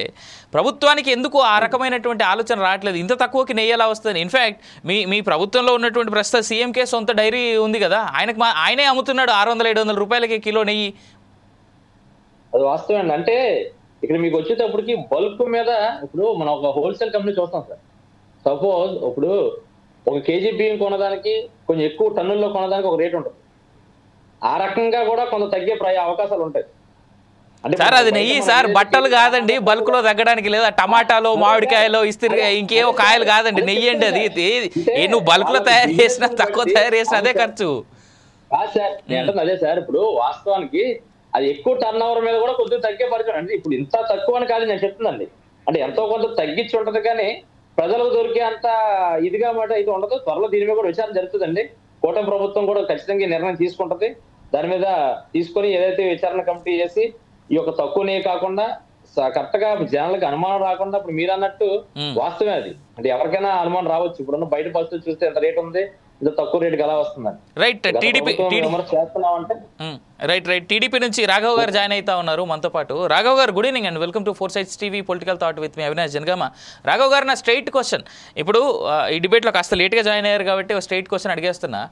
ప్రభుత్వానికి ఎందుకు ఆ రకమైనటువంటి ఆలోచన రావట్లేదు? ఇంత తక్కువకి నెయ్యి ఎలా వస్తుంది? ఇన్ఫాక్ట్ మీ ప్రభుత్వంలో ఉన్నటువంటి ప్రస్తుత సీఎంకే సొంత డైరీ ఉంది కదా, ఆయనే అమ్ముతున్నాడు 600-700 రూపాయలకి కిలో నెయ్యి. అది వాస్తవం అండి. అంటే ఇక్కడ మీకు వచ్చేటప్పటికి బల్క్ మీద ఇప్పుడు మనం ఒక హోల్సేల్ కంపెనీ చూస్తాం సార్. సపోజ్ ఇప్పుడు ఒక కేజీ బియ్యం కొనడానికి కొంచెం ఎక్కువ టన్నుల్లో కొనడానికి ఒక రేట్ ఉంటుంది. ఆ రకంగా కూడా కొంత తగ్గే అవకాశాలు ఉంటాయి. సార్ అది నెయ్యి సార్, బట్టలు కాదండి బల్క్ లో తగ్గడానికి, లేదా టమాటాలో మామిడికాయలో ఇస్త్రీ ఇంకేవో కాయలు కాదండి, నెయ్యి అండి. అది నువ్వు బల్క్ లో తయారు చేసినా తక్కువ తయారు చేసినా అదే ఖర్చు. సార్ నేను అదే సార్, ఇప్పుడు వాస్తవానికి అది ఎక్కువ టర్న్ ఓవర్ మీద కూడా కొద్దిగా తగ్గే పరిచయం. అంటే ఇప్పుడు ఇంత తక్కువ అని కాదు నేను చెప్తుందండి, అంటే ఎంతో కొంత తగ్గించి ఉంటది, కానీ ప్రజలకు దొరికే అంత ఇదిగా మాట అయితే ఉండదు. త్వరలో దీని మీద కూడా విచారణ జరుగుతుందండి. కూటమి ప్రభుత్వం కూడా ఖచ్చితంగా నిర్ణయం తీసుకుంటది. దాని మీద తీసుకొని ఏదైతే విచారణ కమిటీ చేసి ఈ యొక్క తక్కువనే కాకుండా కరెక్ట్ గా జనాలకు అనుమానం రాకుండా, ఇప్పుడు మీరు అన్నట్టు వాస్తవమే అది, అంటే ఎవరికైనా అనుమానం రావచ్చు. ఇప్పుడున్న బయట పరిస్థితులు చూస్తే ఎంత రేట్ ఉంది, ఇంత తక్కువ రేటుకి ఎలా వస్తుందని. రైట్ టీడీపీ నుంచి రాఘవ్ గారు జాయిన్ అవుతా ఉన్నారు మనతో పాటు. రాఘవ్ గారు good evening and welcome to four sides TV political thought with మీ అవినాష్ జనగామ. రాఘవ్ గారు, నా స్ట్రైట్ క్వశ్చన్, ఇప్పుడు ఈ డిబేట్లో కాస్త లేట్గా జాయిన్ అయ్యారు కాబట్టి ఒక స్ట్రైట్ క్వశ్చన్ అడిగేస్తున్నా.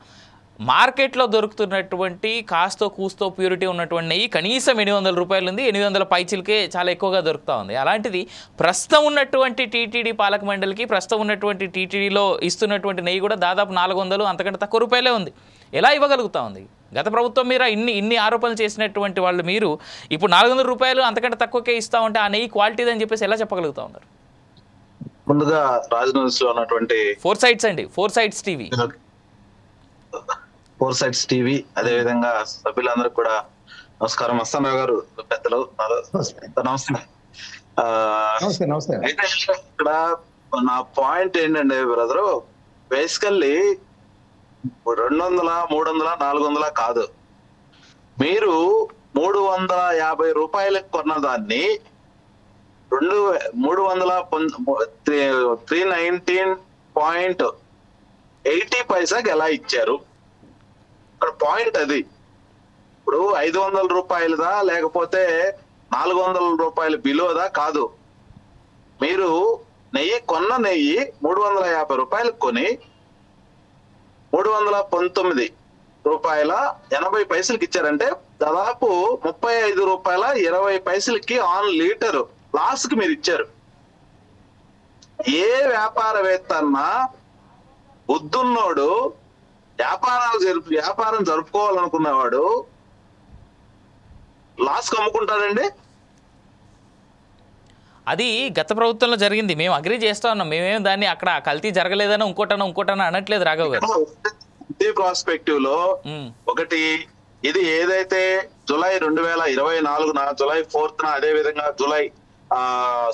మార్కెట్లో దొరుకుతున్నటువంటి కాస్తో కూస్తో ప్యూరిటీ ఉన్నటువంటి నెయ్యి కనీసం 800 రూపాయలు ఉంది, 800 పైచిలకే చాలా ఎక్కువగా దొరుకుతూ ఉంది. అలాంటిది ప్రస్తుతం ఉన్నటువంటి టీటీడీ పాలక మండలికి, ప్రస్తుతం ఉన్నటువంటి టీటీడీలో ఇస్తున్నటువంటి నెయ్యి కూడా దాదాపు 400 అంతకంటే తక్కువ రూపాయలే ఉంది. ఎలా ఇవ్వగలుగుతా ఉంది? గత ప్రభుత్వం మీద ఇన్ని ఆరోపణలు చేసినటువంటి వాళ్ళు మీరు ఇప్పుడు 400 రూపాయలు అంతకంటే తక్కువకే ఇస్తా ఉంటే ఆ నెయ్యి క్వాలిటీ అని చెప్పేసి ఎలా చెప్పగలుగుతా ఉన్నారు? ముందుగా రాజనౌన్స్ లో ఉన్నటువంటి ఫోర్ సైడ్స్ టీవీ అదే విధంగా సభ్యులందరూ కూడా నమస్కారం. మస్తానరావు గారు, పెద్దలు నమస్తే. అయితే ఇక్కడ నా పాయింట్ ఏంటంటే బ్రదరు, బేసికల్లీ 200, 300, 400 కాదు, మీరు 350 రూపాయలకు కొన్న దాన్ని 319.80 పైసాకి ఎలా ఇచ్చారు? ఇక్కడ పాయింట్ అది. ఇప్పుడు 500 రూపాయలదా లేకపోతే 400 రూపాయలు బిలోదా కాదు. మీరు కొన్న నెయ్యి 350 రూపాయలకు కొని 319 రూపాయల 80 పైసలకి ఇచ్చారంటే దాదాపు 35 రూపాయల 20 పైసలకి ఆన్ లీటర్ లాస్ కి మీరు ఇచ్చారు. ఏ వ్యాపారవేత్త అన్నా బుద్ధున్నోడు వ్యాపారం జరుపుకోవాలనుకున్నవాడు లాస్ కి అమ్ముకుంటాడండి? అది గత ప్రభుత్వంలో జరిగింది, మేము అగ్రీ చేస్తా ఉన్నాం. మేమేం దాన్ని అక్కడ కల్తీ జరగలేదని ఇంకోటన అనట్లేదు రాఘవ్ గారు. ప్రాస్పెక్టివ్ లో ఒకటి, ఇది ఏదైతే జూలై 2024 జూలై 4th అదే విధంగా జూలై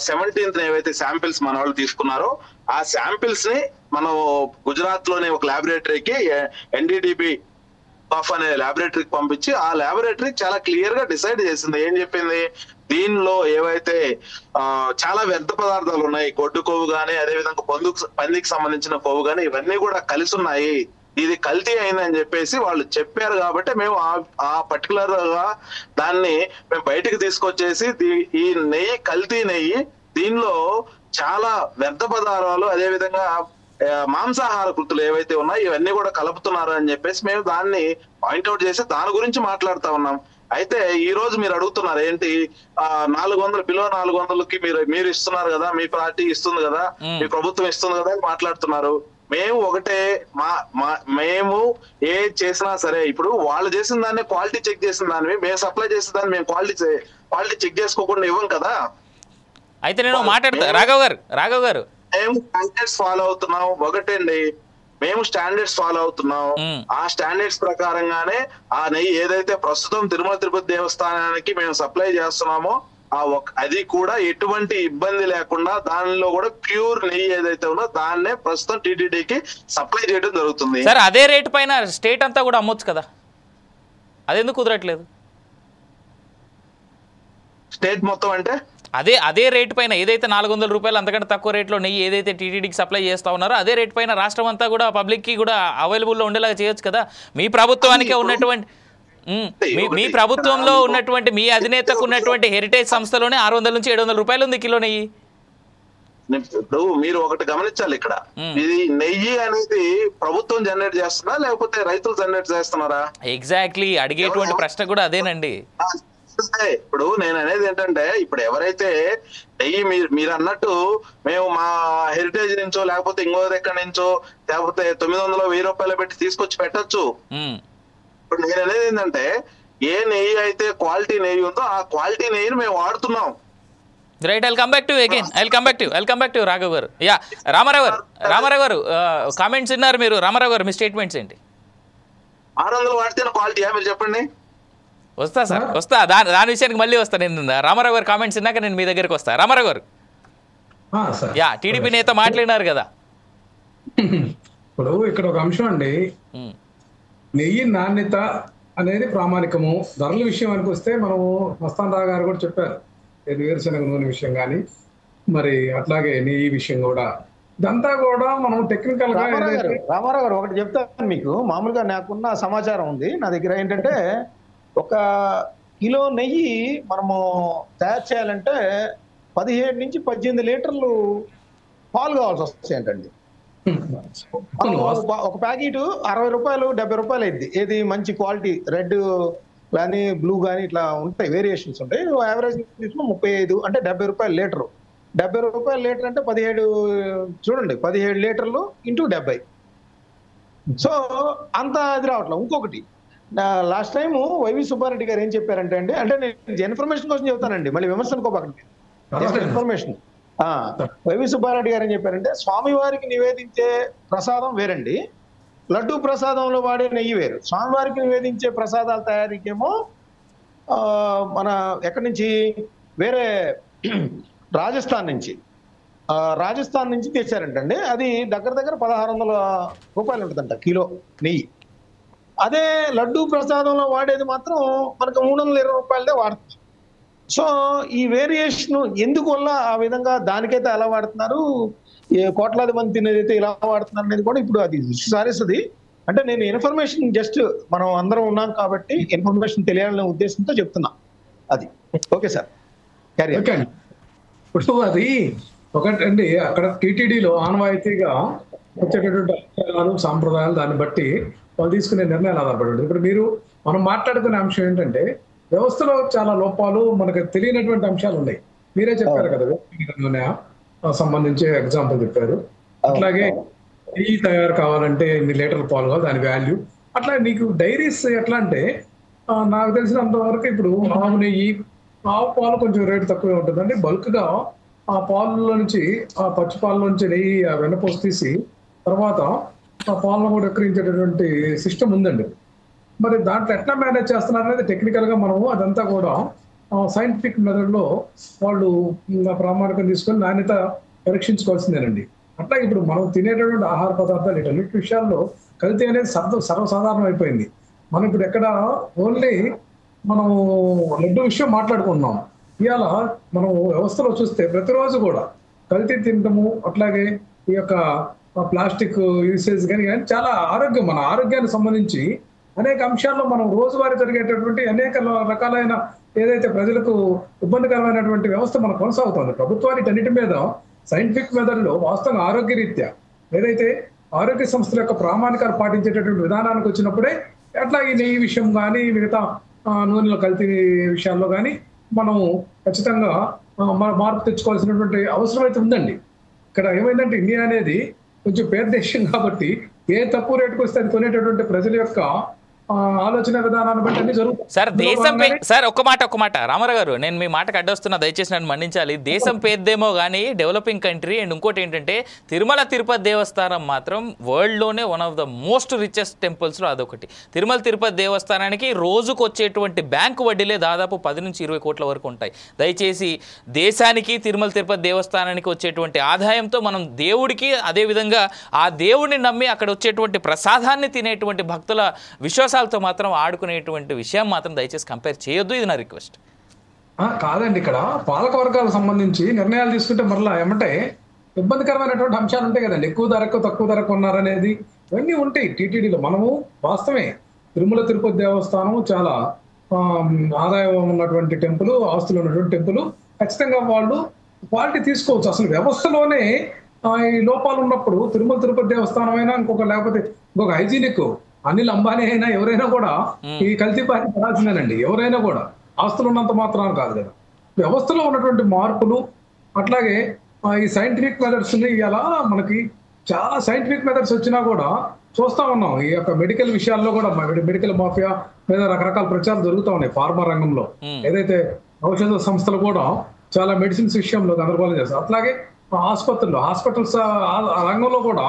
17th ఏవైతే శాంపిల్స్ మన వాళ్ళు తీసుకున్నారో ఆ శాంపిల్స్ ని మనం గుజరాత్ లోనే ఒక ల్యాబొరేటరీకి NDDB అనే ల్యాబొరేటరీకి పంపించి ఆ ల్యాబొరేటరీ చాలా క్లియర్ గా డిసైడ్ చేసింది. ఏం చెప్పింది? దీనిలో ఏవైతే చాలా వ్యర్థ పదార్థాలు ఉన్నాయి, గొడ్డు కొవ్వు గానీ అదే విధంగా పందికి సంబంధించిన కొవ్వు గానీ ఇవన్నీ కూడా కలిసి ఉన్నాయి, ఇది కల్తీ అయిందని చెప్పేసి వాళ్ళు చెప్పారు. కాబట్టి మేము ఆ పర్టికులర్ గా దాన్ని మేము బయటకు తీసుకొచ్చేసి ఈ నెయ్యి కల్తీ నెయ్యి, దీనిలో చాలా వ్యర్థ పదార్థాలు అదే విధంగా మాంసాహార కృతులు ఏవైతే ఉన్నాయో ఇవన్నీ కూడా కలుపుతున్నారు అని చెప్పేసి మేము దాన్ని పాయింట్అవుట్ చేసి దాని గురించి మాట్లాడుతా ఉన్నాం. అయితే ఈ రోజు మీరు అడుగుతున్నారు ఏంటి, 400 బిలో 400కి మీరు ఇస్తున్నారు కదా, మీ పార్టీ ఇస్తుంది కదా, మీ ప్రభుత్వం ఇస్తుంది కదా అని మాట్లాడుతున్నారు. మేము ఒకటే, మేము ఏ చేసినా సరే ఇప్పుడు వాళ్ళు చేసిన దాన్ని క్వాలిటీ చెక్ చేసిన దాన్ని మేము సప్లై చేసిన దాన్ని మేము క్వాలిటీ చెక్ చేసుకోకుండా ఇవ్వం కదా. అయితే నేను మాట్లాడతా రాఘవ్ గారు మేము స్టాండర్డ్స్ ఫాలో అవుతున్నాం. ఒకటండి, మేము స్టాండర్డ్స్ ఫాలో అవుతున్నాం. ఆ స్టాండర్డ్స్ ప్రకారంగానే ఆ నెయ్యి ఏదైతే ప్రస్తుతం తిరుమల తిరుపతి దేవస్థానానికి మేము సప్లై చేస్తున్నామో అది కూడా ఎటువంటి ఇబ్బంది లేకుండా దానిలో కూడా ప్యూర్ నెయ్యి ఏదైతే ఉందో దాన్నే ప్రస్తుతం టీటీడీకి సప్లై చేయడం జరుగుతుంది. సార్ అదే రేట్ పైన స్టేట్ అంతా కూడా అమ్మొచ్చు కదా, అదెందుకు కుదరట్లేదు? స్టేట్ మొత్తం అంటే అదే రేట్ పైన ఏదైతే 400 రూపాయలు అంతకంటే తక్కువ రేట్లో నెయ్యి ఏదైతే టీటీడీకి సప్లై చేస్తా ఉన్నారో అదే రేట్ పైన రాష్ట్రం అంతా కూడా పబ్లిక్కి కూడా అవైలబుల్లో ఉండేలాగా చేయొచ్చు కదా. మీ ప్రభుత్వానికే ఉన్నటువంటి మీ ప్రభుత్వంలో ఉన్నటువంటి మీ అధినేతకు ఉన్నటువంటి హెరిటేజ్ సంస్థలోనే 600 నుంచి 700 రూపాయలు ఉంది కిలో నెయ్యి. ఇప్పుడు మీరు ఒకటి గమనించాలి, ఇక్కడ ఇది నెయ్యి అనేది ప్రభుత్వం జనరేట్ చేస్తున్నా లేకపోతే రైతులు జనరేట్ చేస్తున్నారా? ఎగ్జాక్ట్లీ, అడిగేటువంటి ప్రశ్న కూడా అదేనండి. ఇప్పుడు నేను అనేది ఏంటంటే, ఇప్పుడు ఎవరైతే నెయ్యి మీరు అన్నట్టు మేము మా హెరిటేజ్ నుంచో లేకపోతే ఇంకో దగ్గర నుంచో లేకపోతే 900 1000 రూపాయలు పెట్టి తీసుకొచ్చి పెట్టచ్చు. ఇప్పుడు నేను అనేది ఏంటంటే, ఏ నెయ్యి అయితే క్వాలిటీ నెయ్యి ఉందో ఆ క్వాలిటీ నెయ్యిని మేము వాడుతున్నాం. Right, I'll come back to Raghav గారు. యా, రామారావు గారు కామెంట్స్ విన్నారు మీరు. రామారావు గారు మీ స్టేట్మెంట్స్ ఏంటి? 600 వాడితే క్వాలిటీ మీరు చెప్పండి. వస్తా సార్, వస్తా, దాని విషయానికి మళ్ళీ వస్తా. నేను రామారావు గారు కామెంట్స్ విన్నాక నేను మీ దగ్గరికి వస్తా. రామారావు గారు, యా, టీడీపీ నేత మాట్లాడినారు కదా. ఇప్పుడు ఇక్కడ ఒక అంశం అండి, నెయ్యి నాణ్యత అనేది ప్రామాణికము. ధరల విషయానికి వస్తే మనము మస్తాన్ రావు గారు కూడా చెప్పారు, వేరుశనగ నూనె విషయం కానీ మరి అట్లాగే నెయ్యి విషయం కూడా, ఇదంతా కూడా మనం టెక్నికల్ గా. రామారావు గారు ఒకటి చెప్తాను మీకు. మామూలుగా నాకున్న సమాచారం ఉంది నా దగ్గర, ఏంటంటే 1 కిలో నెయ్యి మనము తయారు చేయాలంటే 17 నుంచి 18 లీటర్లు పాలు కావాల్సి వస్తాయి ఏంటండి. ఒక ప్యాకెట్ 60 రూపాయలు 70 రూపాయలు అయింది. ఏది మంచి క్వాలిటీ రెడ్ కానీ బ్లూ కానీ ఇట్లా ఉంటాయి, వేరియేషన్స్ ఉంటాయి. యావరేజ్ తీసుకుని 35 అంటే 70 రూపాయలు లీటరు. 70 రూపాయలు లీటర్ అంటే 17 చూడండి, 17 లీటర్లు ఇంటూ 70. సో అంత అది రావట్లేదు. ఇంకొకటి, లాస్ట్ టైం వైవి సుబ్బారెడ్డి గారు ఏం చెప్పారంటే అంటే నేను ఇన్ఫర్మేషన్ కోసం చెప్తానండి, మళ్ళీ విమర్శనుకోబాకండి, ఇన్ఫర్మేషన్. వైవి సుబ్బారెడ్డి గారు ఏం చెప్పారంటే, స్వామివారికి నివేదించే ప్రసాదం వేరండి, లడ్డూ ప్రసాదంలో వాడే నెయ్యి వేరు. స్వామివారికి నివేదించే ప్రసాదాల తయారీకేమో మన ఎక్కడి నుంచి వేరే రాజస్థాన్ నుంచి తెచ్చారంటండి. అది దగ్గర 1600 రూపాయలు ఉంటుందంట కిలో నెయ్యి. అదే లడ్డూ ప్రసాదంలో వాడేది మాత్రం మనకు 320 రూపాయలదే వాడుతుంది. సో ఈ వేరియేషన్ ఎందుకు వల్ల ఆ విధంగా దానికైతే అలా వాడుతున్నారు, కోట్లాది మంది తినేదైతే ఇలా వాడుతున్నారు అనేది కూడా ఇప్పుడు అది సారేస్తుంది. అంటే నేను ఇన్ఫర్మేషన్ జస్ట్ మనం అందరం ఉన్నాం కాబట్టి ఇన్ఫర్మేషన్ తెలియాలనే ఉద్దేశంతో చెప్తున్నా. అది ఓకే సార్. ఇప్పుడు అది ఒకటండి, అక్కడ టీటీడీలో ఆనవాయితీగా వచ్చేటటువంటి ఆచారాలు సాంప్రదాయాలు దాన్ని బట్టి వాళ్ళు తీసుకునే నిర్ణయాలు ఆధారపడి ఉంటుంది. ఇప్పుడు మనం మాట్లాడుకునే అంశం ఏంటంటే, వ్యవస్థలో చాలా లోపాలు మనకు తెలియనటువంటి అంశాలు ఉన్నాయి. మీరే చెప్పారు కదా, నూనె సంబంధించి ఎగ్జాంపుల్ చెప్పారు. అట్లాగే నెయ్యి తయారు కావాలంటే ఎన్ని లీటర్ల పాలు కావాలి, దాని వాల్యూ. అట్లా నీకు డైరీస్ ఎట్లా అంటే, నాకు తెలిసినంత వరకు ఇప్పుడు ఆవు నెయ్యి, ఆవు పాలు కొంచెం రేటు తక్కువే ఉంటుంది. అంటే బల్క్ గా ఆ పాలలో నుంచి, ఆ పచ్చి పాల నుంచి నెయ్యి వెన్నపోసి తీసి తర్వాత ఆ పాలను కూడా ఎక్కిరించేటటువంటి సిస్టమ్ ఉందండి. మరి దాంట్లో ఎట్లా మేనేజ్ చేస్తున్నారు అనేది టెక్నికల్ గా మనము అదంతా కూడా సైంటిఫిక్ మెథడ్ లో వాళ్ళు ప్రామాణికం తీసుకొని నాణ్యత పరీక్షించుకోవాల్సిందేనండి. అట్లా ఇప్పుడు మనం తినేటటువంటి ఆహార పదార్థాలు ఇటన్నిటి విషయాల్లో కల్తీ అనేది సర్వసాధారణం అయిపోయింది. మనం ఇప్పుడు ఎక్కడ ఓన్లీ మనం లడ్డు విషయం మాట్లాడుకుంటున్నాం. ఇవాళ మనం వ్యవస్థలో చూస్తే ప్రతిరోజు కూడా కల్తీ తినటము, అట్లాగే ఈ యొక్క ప్లాస్టిక్ యూసేజ్ కానీ చాలా మన ఆరోగ్యానికి సంబంధించి అనేక అంశాల్లో మనం రోజువారీ జరిగేటటువంటి అనేక రకాలైన ఏదైతే ప్రజలకు ఇబ్బందికరమైనటువంటి వ్యవస్థ మనకు కొనసాగుతుంది. ప్రభుత్వానికి అన్నిటి మీద సైంటిఫిక్ మెథడ్లో వాస్తవంగా ఆరోగ్య రీత్యా ఏదైతే ఆరోగ్య సంస్థల యొక్క ప్రామాణికాలు పాటించేటటువంటి విధానానికి వచ్చినప్పుడే అట్లా ఈ నెయ్యి విషయం కానీ మిగతా నూనెల కల్తీ విషయాల్లో కానీ మనం ఖచ్చితంగా మార్పు తెచ్చుకోవాల్సినటువంటి అవసరం అయితే ఉందండి. ఇక్కడ ఏమైందంటే, ఇండియా అనేది కొంచెం పేద దేశం కాబట్టి ఏ తక్కువ రేటుకు వస్తే అది కొనేటటువంటి ప్రజల యొక్క ఆలోచన విధానాన్ని బట్టి అన్ని జరుగుతాయి. సార్ దేశం సార్ ఒక్క మాట రామారావు గారు, నేను మీ మాటకు అడ్డొస్తున్నా, దయచేసి నన్ను మన్నించాలి. దేశం పేద్దేమో కానీ డెవలపింగ్ కంట్రీ. అండ్ ఇంకోటి ఏంటంటే తిరుమల తిరుపతి దేవస్థానం మాత్రం వరల్డ్లోనే one of the most richest టెంపుల్స్లో అదొకటి. తిరుమల తిరుపతి దేవస్థానానికి రోజుకు వచ్చేటువంటి బ్యాంకు వడ్డీలే దాదాపు 10 నుంచి 20 కోట్ల వరకు ఉంటాయి. దయచేసి దేశానికి తిరుమల తిరుపతి దేవస్థానానికి వచ్చేటువంటి ఆదాయంతో మనం దేవుడికి, అదేవిధంగా ఆ దేవుడిని నమ్మి అక్కడ వచ్చేటువంటి ప్రసాదాన్ని తినేటువంటి భక్తుల విశ్వాసాలతో మాత్రం ఆడుకునేటువంటి విషయం మాత్రం దయచేసి కంపేర్ చేయొద్దు. ఇది నా రిక్వెస్ట్. కాదండి, ఇక్కడ పాలక వర్గాలకు సంబంధించి నిర్ణయాలు తీసుకుంటే మరలా ఏమంటే ఇబ్బందికరమైనటువంటి అంశాలు ఉంటాయి కదండి. ఎక్కువ ధరకు తక్కువ ధరకు ఉన్నారనేది ఇవన్నీ ఉంటాయి టీటీడీలో. మనము వాస్తవమే తిరుమల తిరుపతి దేవస్థానం చాలా ఆదాయం ఉన్నటువంటి టెంపుల్, ఆస్తులు ఉన్నటువంటి టెంపుల్. ఖచ్చితంగా వాళ్ళు క్వాలిటీ తీసుకోవచ్చు. అసలు వ్యవస్థలోనే ఈ లోపాలు ఉన్నప్పుడు తిరుమల తిరుపతి దేవస్థానం అయినా లేకపోతే ఇంకొక హైజీనిక్ అనిల్ అంబానీ అయినా ఎవరైనా కూడా ఈ కల్తీ పార్టీ పడాల్సిందేనండి. ఎవరైనా కూడా ఆస్తులు ఉన్నంత మాత్రాన్ని కాదు కదా. వ్యవస్థలో ఉన్నటువంటి మార్పులు, అట్లాగే ఈ సైంటిఫిక్ మెథడ్స్ ఇలా మనకి చాలా సైంటిఫిక్ మెథడ్స్ వచ్చినా కూడా చూస్తా ఉన్నాం. ఈ యొక్క మెడికల్ విషయాల్లో కూడా మెడికల్ మాఫియా మీద రకరకాల ప్రచారం జరుగుతూ ఉన్నాయి. ఫార్మా రంగంలో ఏదైతే ఔషధ సంస్థలు కూడా చాలా మెడిసిన్స్ విషయంలో గందరగోళం చేస్తారు. అట్లాగే హాస్పిటల్స్ రంగంలో కూడా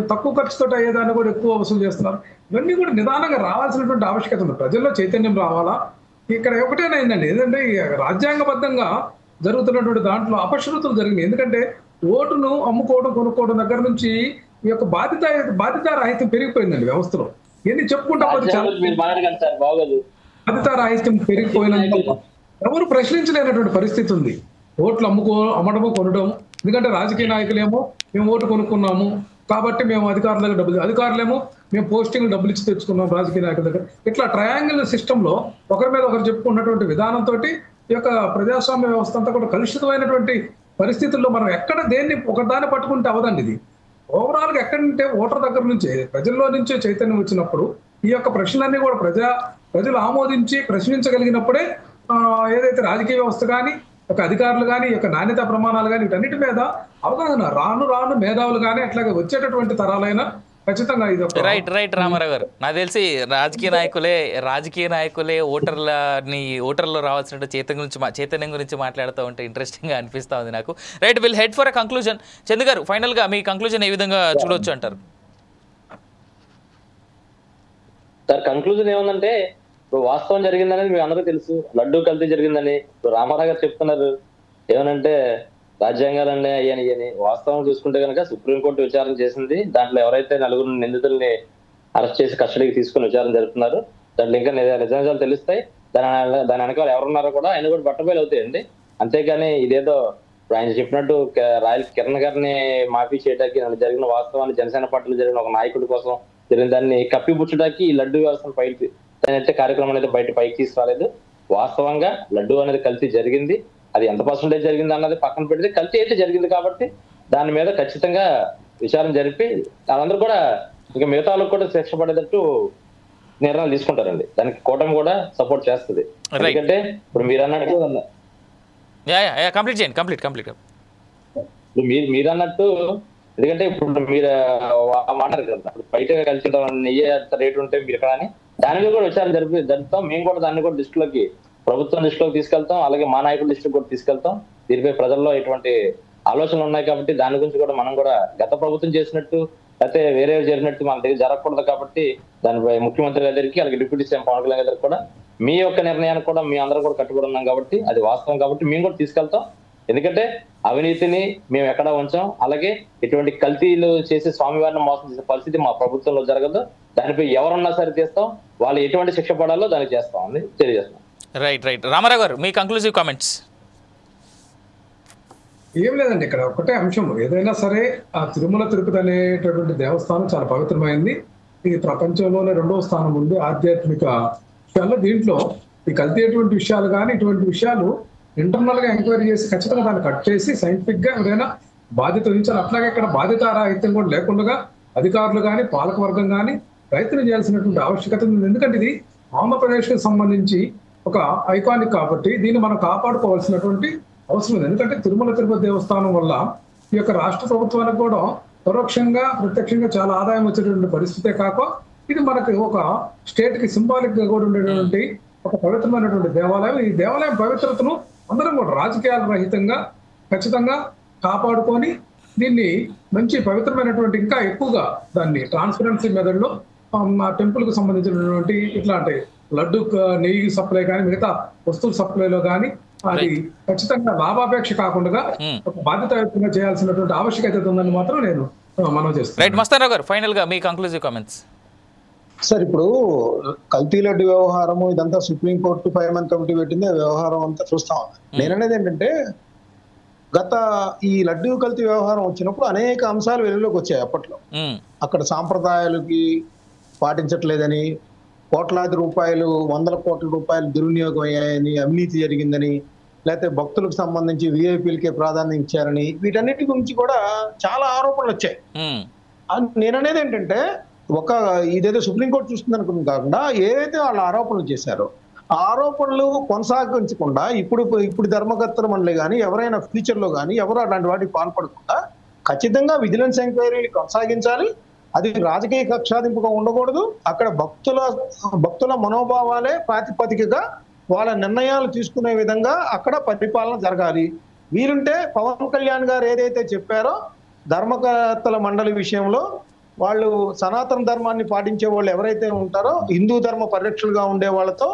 తక్కువ ఖర్చుతో అయ్యేదాన్ని కూడా ఎక్కువ వసూలు చేస్తున్నారు. ఇవన్నీ కూడా నిదానంగా రావాల్సినటువంటి ఆవశ్యకత ఉంది. ప్రజల్లో చైతన్యం రావాలా. ఇక్కడ ఒకటేనా ఏంటండి, ఏంటంటే రాజ్యాంగబద్ధంగా జరుగుతున్నటువంటి దాంట్లో అపశృతులు జరిగినాయి. ఎందుకంటే ఓటును అమ్ముకోవడం, కొనుక్కోవడం దగ్గర నుంచి ఈ యొక్క బాధ్యతారాహిత్యం పెరిగిపోయిందండి వ్యవస్థలో. ఎన్ని చెప్పుకుంటా బాధ్యతారాహిత్యం పెరిగిపోయినంత ఎవరు ప్రశ్నించలేనటువంటి పరిస్థితి ఉంది. ఓట్లు అమ్మడము కొనడం. ఎందుకంటే రాజకీయ నాయకులేమో మేము ఓటు కొనుక్కున్నాము కాబట్టి మేము అధికారుల దగ్గర అధికారులేమో మేము పోస్టింగ్ డబ్బులు ఇచ్చి తెచ్చుకున్నాం రాజకీయ నాయకుల దగ్గర. ఇట్లా ట్రయాంగిల్ సిస్టంలో ఒకరి మీద ఒకరు చెప్పుకున్నటువంటి విధానంతో ఈ యొక్క ప్రజాస్వామ్య వ్యవస్థ అంతా కూడా కలుషితమైనటువంటి పరిస్థితుల్లో మనం ఎక్కడ దేన్ని ఒకదాన్ని పట్టుకుంటే అవదండి. ఇది ఓవరాల్ గా ఎక్కడంటే ఓటర్ దగ్గర నుంచే, ప్రజల్లో నుంచే చైతన్యం వచ్చినప్పుడు ఈ యొక్క ప్రశ్నలన్నీ కూడా ప్రజలు ఆమోదించి ప్రశ్నించగలిగినప్పుడే ఏదైతే రాజకీయ వ్యవస్థ కానీ ఒక అధికారులు కానీ యొక్క నాణ్యతా ప్రమాణాలు కానీ వీటన్నిటి మీద అవగాహన రాను మేధావులు కానీ అట్లాగే వచ్చేటటువంటి తరాలైనా ఖచ్చితంగా ఇది రైట్ రామారావు గారు, నాకు తెలిసి రాజకీయ నాయకులే ఓటర్లో రావాల్సిన చైతన్యం గురించి మాట్లాడుతూ ఉంటే ఇంట్రెస్టింగ్ గా అనిపిస్తా ఉంది నాకు. Right, will head for a conclusion. Chandu గారు, ఫైనల్ గా మీ కంక్లూజన్ ఏ విధంగా చూడొచ్చు అంటారు? సార్ కంక్లూజన్ ఏముందంటే, ఇప్పుడు వాస్తవం జరిగిందనేది మీ అందరూ తెలుసు. లడ్డూ కల్తీ జరిగిందని ఇప్పుడు రామారావు గారు చెప్తున్నారు. ఏమనంటే రాజ్యాంగాలన్నీ అయ్యని. వాస్తవం చూసుకుంటే కనుక సుప్రీంకోర్టు విచారణ చేసింది. దాంట్లో ఎవరైతే 4 నిందితుల్ని అరెస్ట్ చేసి కస్టడీకి తీసుకుని విచారణ జరుపుతున్నారు. దాంట్లో ఇంకా నిజాలు తెలుస్తాయి. దాని వెనకాల ఎవరున్నారో కూడా ఆయన కూడా బట్టబయలు అవుతాయండి. అంతేగాని ఇదేదో ఆయన చెప్పినట్టు కిరణ్ గారిని మాఫీ చేయడానికి జరిగిన వాస్తవాన్ని జనసేన పార్టీలో జరిగిన ఒక నాయకుడి కోసం జరిగిన దాన్ని కప్పిపుచ్చడానికి ఈ లడ్డూ వ్యవస్థను అయితే కార్యక్రమం అనేది పైకి తీసుకురాలేదు. వాస్తవంగా లడ్డూ అనేది కల్తీ జరిగింది. అది ఎంత పర్సెంటేజ్ జరిగింది అన్నది పక్కన పెడితే కల్తీ అయితే జరిగింది కాబట్టి దాని మీద ఖచ్చితంగా విచారణ జరిపి వాళ్ళందరూ కూడా ఇంకా మిగతా వాళ్ళకి కూడా శిక్ష పడేటట్టు నిర్ణయాలు తీసుకుంటారండి. దానికి కూటమి కూడా సపోర్ట్ చేస్తుంది. ఎందుకంటే ఇప్పుడు మీరు అన్నట్టు మీరు అన్నట్టు ఎందుకంటే ఇప్పుడు మీరు మాట్లాడారు కదా, బయట కలిసి నెయ్యి రేటు ఉంటే మీరు ఎక్కడ అని దాని మీద కూడా విచారణ జరుపుతాం. మేము కూడా దాన్ని కూడా ప్రభుత్వం దృష్టిలోకి తీసుకెళ్తాం. అలాగే మా నాయకుల దృష్టికి కూడా తీసుకెళ్తాం. దీనిపై ప్రజల్లో ఎటువంటి ఆలోచనలు ఉన్నాయి కాబట్టి దాని గురించి కూడా మనం కూడా గత ప్రభుత్వం చేసినట్టు లేకపోతే వేరే జరిగినట్టు మన దగ్గర జరగకూడదు కాబట్టి దానిపై ముఖ్యమంత్రి గారికి అలాగే డిప్యూటీ సీఎం పవన్ కళ్యాణ్ గారికి కూడా మీ యొక్క నిర్ణయానికి కూడా మీ అందరూ కూడా కట్టుబడి ఉన్నాం కాబట్టి అది వాస్తవం కాబట్టి మేము కూడా తీసుకెళ్తాం. ఎందుకంటే అవినీతిని మేము ఎక్కడా ఉంచాం. అలాగే ఎటువంటి కల్తీలు చేసి స్వామివారిని మోసం చేసే పరిస్థితి మా ప్రభుత్వంలో జరగదు. దానిపై ఎవరున్నా సరే చేస్తాం. వాళ్ళు ఎటువంటి శిక్ష పడాలో దానికి చేస్తాం అని తెలియజేస్తాం. రైట్ రామారావు గారు, మీ కంక్లూజివ్ కామెంట్స్. ఏం లేదండి, ఇక్కడ ఒకటే అంశం. ఏదైనా సరే ఆ తిరుమల తిరుపతి అనేటటువంటి దేవస్థానం చాలా పవిత్రమైంది. ఇది ప్రపంచంలోనే 2వ స్థానం ఉంది ఆధ్యాత్మిక విషయాల్లో. దీంట్లో ఈ కల్తీ అటువంటి విషయాలు కానీ ఇటువంటి విషయాలు ఇంటర్నల్ గా ఎంక్వైరీ చేసి ఖచ్చితంగా దాన్ని కట్ చేసి సైంటిఫిక్ గా ఎవరైనా బాధ్యత వహించాలి. అట్లాగే ఇక్కడ బాధ్యతారాహిత్యం కూడా లేకుండా అధికారులు కానీ పాలకవర్గం కానీ ప్రయత్నం చేయాల్సినటువంటి ఆవశ్యకత ఉంది. ఎందుకంటే ఇది ఆంధ్రప్రదేశ్ కి సంబంధించి ఒక ఐకానిక్ కాబట్టి దీన్ని మనం కాపాడుకోవాల్సినటువంటి అవసరం ఉంది. ఎందుకంటే తిరుమల తిరుపతి దేవస్థానం వల్ల ఈ యొక్క రాష్ట్ర ప్రభుత్వానికి కూడా పరోక్షంగా ప్రత్యక్షంగా చాలా ఆదాయం వచ్చేటువంటి పరిస్థితే కాక ఇది మనకి ఒక స్టేట్ కి సింబాలిక్ గా కూడా ఉండేటువంటి ఒక పవిత్రమైనటువంటి దేవాలయం. ఈ దేవాలయం పవిత్రతను అందరం కూడా రాజకీయాల రహితంగా ఖచ్చితంగా కాపాడుకొని దీన్ని మంచి పవిత్రమైనటువంటి ఇంకా ఎక్కువగా దాన్ని ట్రాన్స్పరెన్సీ మెథడ్లో ఆ టెంపుల్ కు సంబంధించినటువంటి ఇట్లాంటి లడ్డు నెయ్యి సప్లై కానీ మిగతా వస్తువుల సప్లైలో కానీ అది ఖచ్చితంగా లాభాపేక్ష కాకుండా ఒక బాధ్యతాయుతంగా చేయాల్సినటువంటి ఆవశ్యకత ఉందని మాత్రం నేను మనం చేస్తాను. రైట్ మస్తానరావు గారు, ఫైనల్ గా మీ కంక్లూజివ్ కామెంట్స్. సార్, ఇప్పుడు కల్తీ లడ్డు వ్యవహారము ఇదంతా సుప్రీంకోర్టు 5 మంత్ కమిటీ పెట్టింది, ఆ వ్యవహారం అంతా చూస్తా ఉన్నాను. నేననేది ఏంటంటే గత ఈ లడ్డు కల్తీ వ్యవహారం వచ్చినప్పుడు అనేక అంశాలు వెలుగులోకి వచ్చాయి. అప్పట్లో అక్కడ సాంప్రదాయాలకి పాటించట్లేదని, కోట్లాది రూపాయలు 100 కోట్ల రూపాయలు దుర్వినియోగం అయ్యాయని, అవినీతి జరిగిందని, లేకపోతే భక్తులకు సంబంధించి విఐపీలకే ప్రాధాన్యం ఇచ్చారని, వీటన్నిటి గురించి కూడా చాలా ఆరోపణలు వచ్చాయి. నేననేది ఏంటంటే ఇదేదో సుప్రీంకోర్టు చూస్తుంది అనుకుని కాకుండా ఏదైతే వాళ్ళు ఆరోపణలు చేశారో ఆ ఆరోపణలు కొనసాగించకుండా ఇప్పుడు ధర్మకర్తల మండలి కానీ ఎవరైనా ఫ్యూచర్ లో కానీ ఎవరు అలాంటి వాటికి పాల్పడకుండా ఖచ్చితంగా విజిలెన్స్ ఎంక్వైరీలు కొనసాగించాలి. అది రాజకీయ కక్షాదింపుగా ఉండకూడదు. అక్కడ భక్తుల మనోభావాలే ప్రాతిపదికగా వాళ్ళ నిర్ణయాలు తీసుకునే విధంగా అక్కడ పరిపాలన జరగాలి. వీలుంటే పవన్ కళ్యాణ్ గారు ఏదైతే చెప్పారో ధర్మకర్తల మండలి విషయంలో వాళ్ళు సనాతన ధర్మాన్ని పాటించే వాళ్ళు ఎవరైతే ఉంటారో హిందూ ధర్మ పరిరక్షకులుగా ఉండే వాళ్ళతో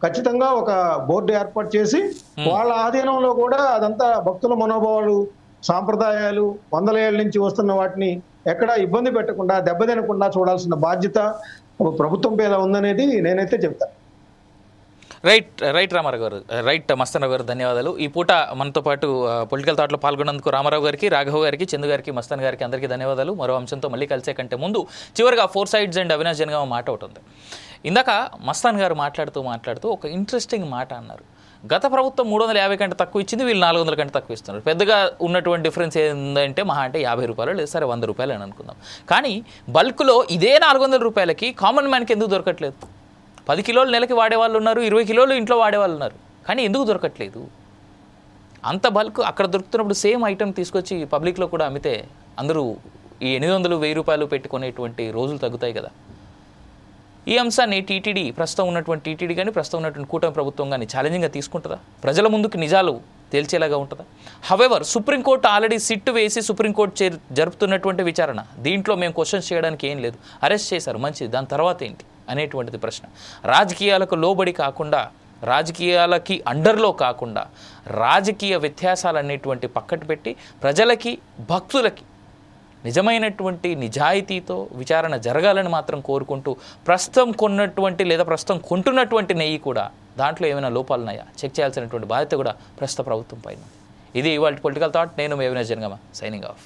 ఖచ్చితంగా ఒక బోర్డు ఏర్పాటు చేసి వాళ్ళ ఆధీనంలో కూడా అదంతా భక్తుల మనోభావాలు, సాంప్రదాయాలు 100 ఏళ్ల నుంచి వస్తున్న వాటిని ఎక్కడా ఇబ్బంది పెట్టకుండా దెబ్బతినకుండా చూడాల్సిన బాధ్యత ప్రభుత్వం మీద ఉందనేది నేనైతే చెప్తాను. రైట్ రామారావు గారు, రైట్ మస్తానరావు గారు, ధన్యవాదాలు. ఈ పూట మనతో పాటు పొలిటికల్ థాట్లో పాల్గొన్నందుకు రామారావు గారికి, రాఘవ్ గారికి, చందు గారికి, మస్తాన్ గారికి అందరికీ ధన్యవాదాలు. మరో అంశంతో మళ్ళీ కలిసే కంటే ముందు చివరిగా 4 సైడ్స్ అండ్ అవినాష్ జనగామ మాట ఉంటుంది. ఇందాక మస్తాన్ గారు మాట్లాడుతూ ఒక ఇంట్రెస్టింగ్ మాట అన్నారు. గత ప్రభుత్వం 350 కంటే తక్కువ ఇచ్చింది, వీళ్ళు 400 కంటే తక్కువ ఇస్తున్నారు. పెద్దగా ఉన్నటువంటి డిఫరెన్స్ ఏంటంటే మహా అంటే 50 రూపాయలు, లేదు సరే 100 రూపాయలు అని అనుకుందాం. కానీ బల్క్లో ఇదే 400 రూపాయలకి కామన్ మ్యాన్కి ఎందుకు దొరకట్లేదు? 10 కిలోలు నెలకి వాడేవాళ్ళు ఉన్నారు, 20 కిలోలు ఇంట్లో వాడేవాళ్ళు ఉన్నారు. కానీ ఎందుకు దొరకట్లేదు? అంత బల్క్ అక్కడ దొరుకుతున్నప్పుడు సేమ్ ఐటెం తీసుకొచ్చి పబ్లిక్లో కూడా అమ్మితే అందరూ ఈ 800-1000 రూపాయలు పెట్టుకునేటువంటి రోజులు తగ్గుతాయి కదా. ఈ అంశాన్ని టీటీడీ, ప్రస్తుతం ఉన్నటువంటి టీటీడీ కానీ ప్రస్తుతం ఉన్నటువంటి కూటమి ప్రభుత్వం కానీ ఛాలెంజింగ్గా తీసుకుంటుందా? ప్రజల ముందుకు నిజాలు తేల్చేలాగా ఉంటుందా? హవెవర్ సుప్రీంకోర్టు ఆల్రెడీ సిట్ వేసి సుప్రీంకోర్టు జరుపుతున్నటువంటి విచారణ, దీంట్లో మేము క్వశ్చన్స్ చేయడానికి ఏం లేదు. అరెస్ట్ చేశారు, మంచిది, దాని తర్వాత ఏంటి అనేటువంటిది ప్రశ్న. రాజకీయాలకు లోబడి కాకుండా, రాజకీయాలకి అండర్లో కాకుండా, రాజకీయ వ్యత్యాసాలు అనేటువంటి పక్కన పెట్టి ప్రజలకి, భక్తులకి నిజమైనటువంటి నిజాయితీతో విచారణ జరగాలని మాత్రం కోరుకుంటూ, ప్రస్తుతం కొన్నటువంటి లేదా ప్రస్తుతం కొంటున్నటువంటి నెయ్యి కూడా దాంట్లో ఏమైనా లోపాలు ఉన్నాయా చెక్ చేయాల్సినటువంటి బాధ్యత కూడా ప్రస్తుత ప్రభుత్వం పైన. ఇది ఇవాళ పొలిటికల్ థాట్. నేను అవినాష్ జనగామ, సైనింగ్ ఆఫ్.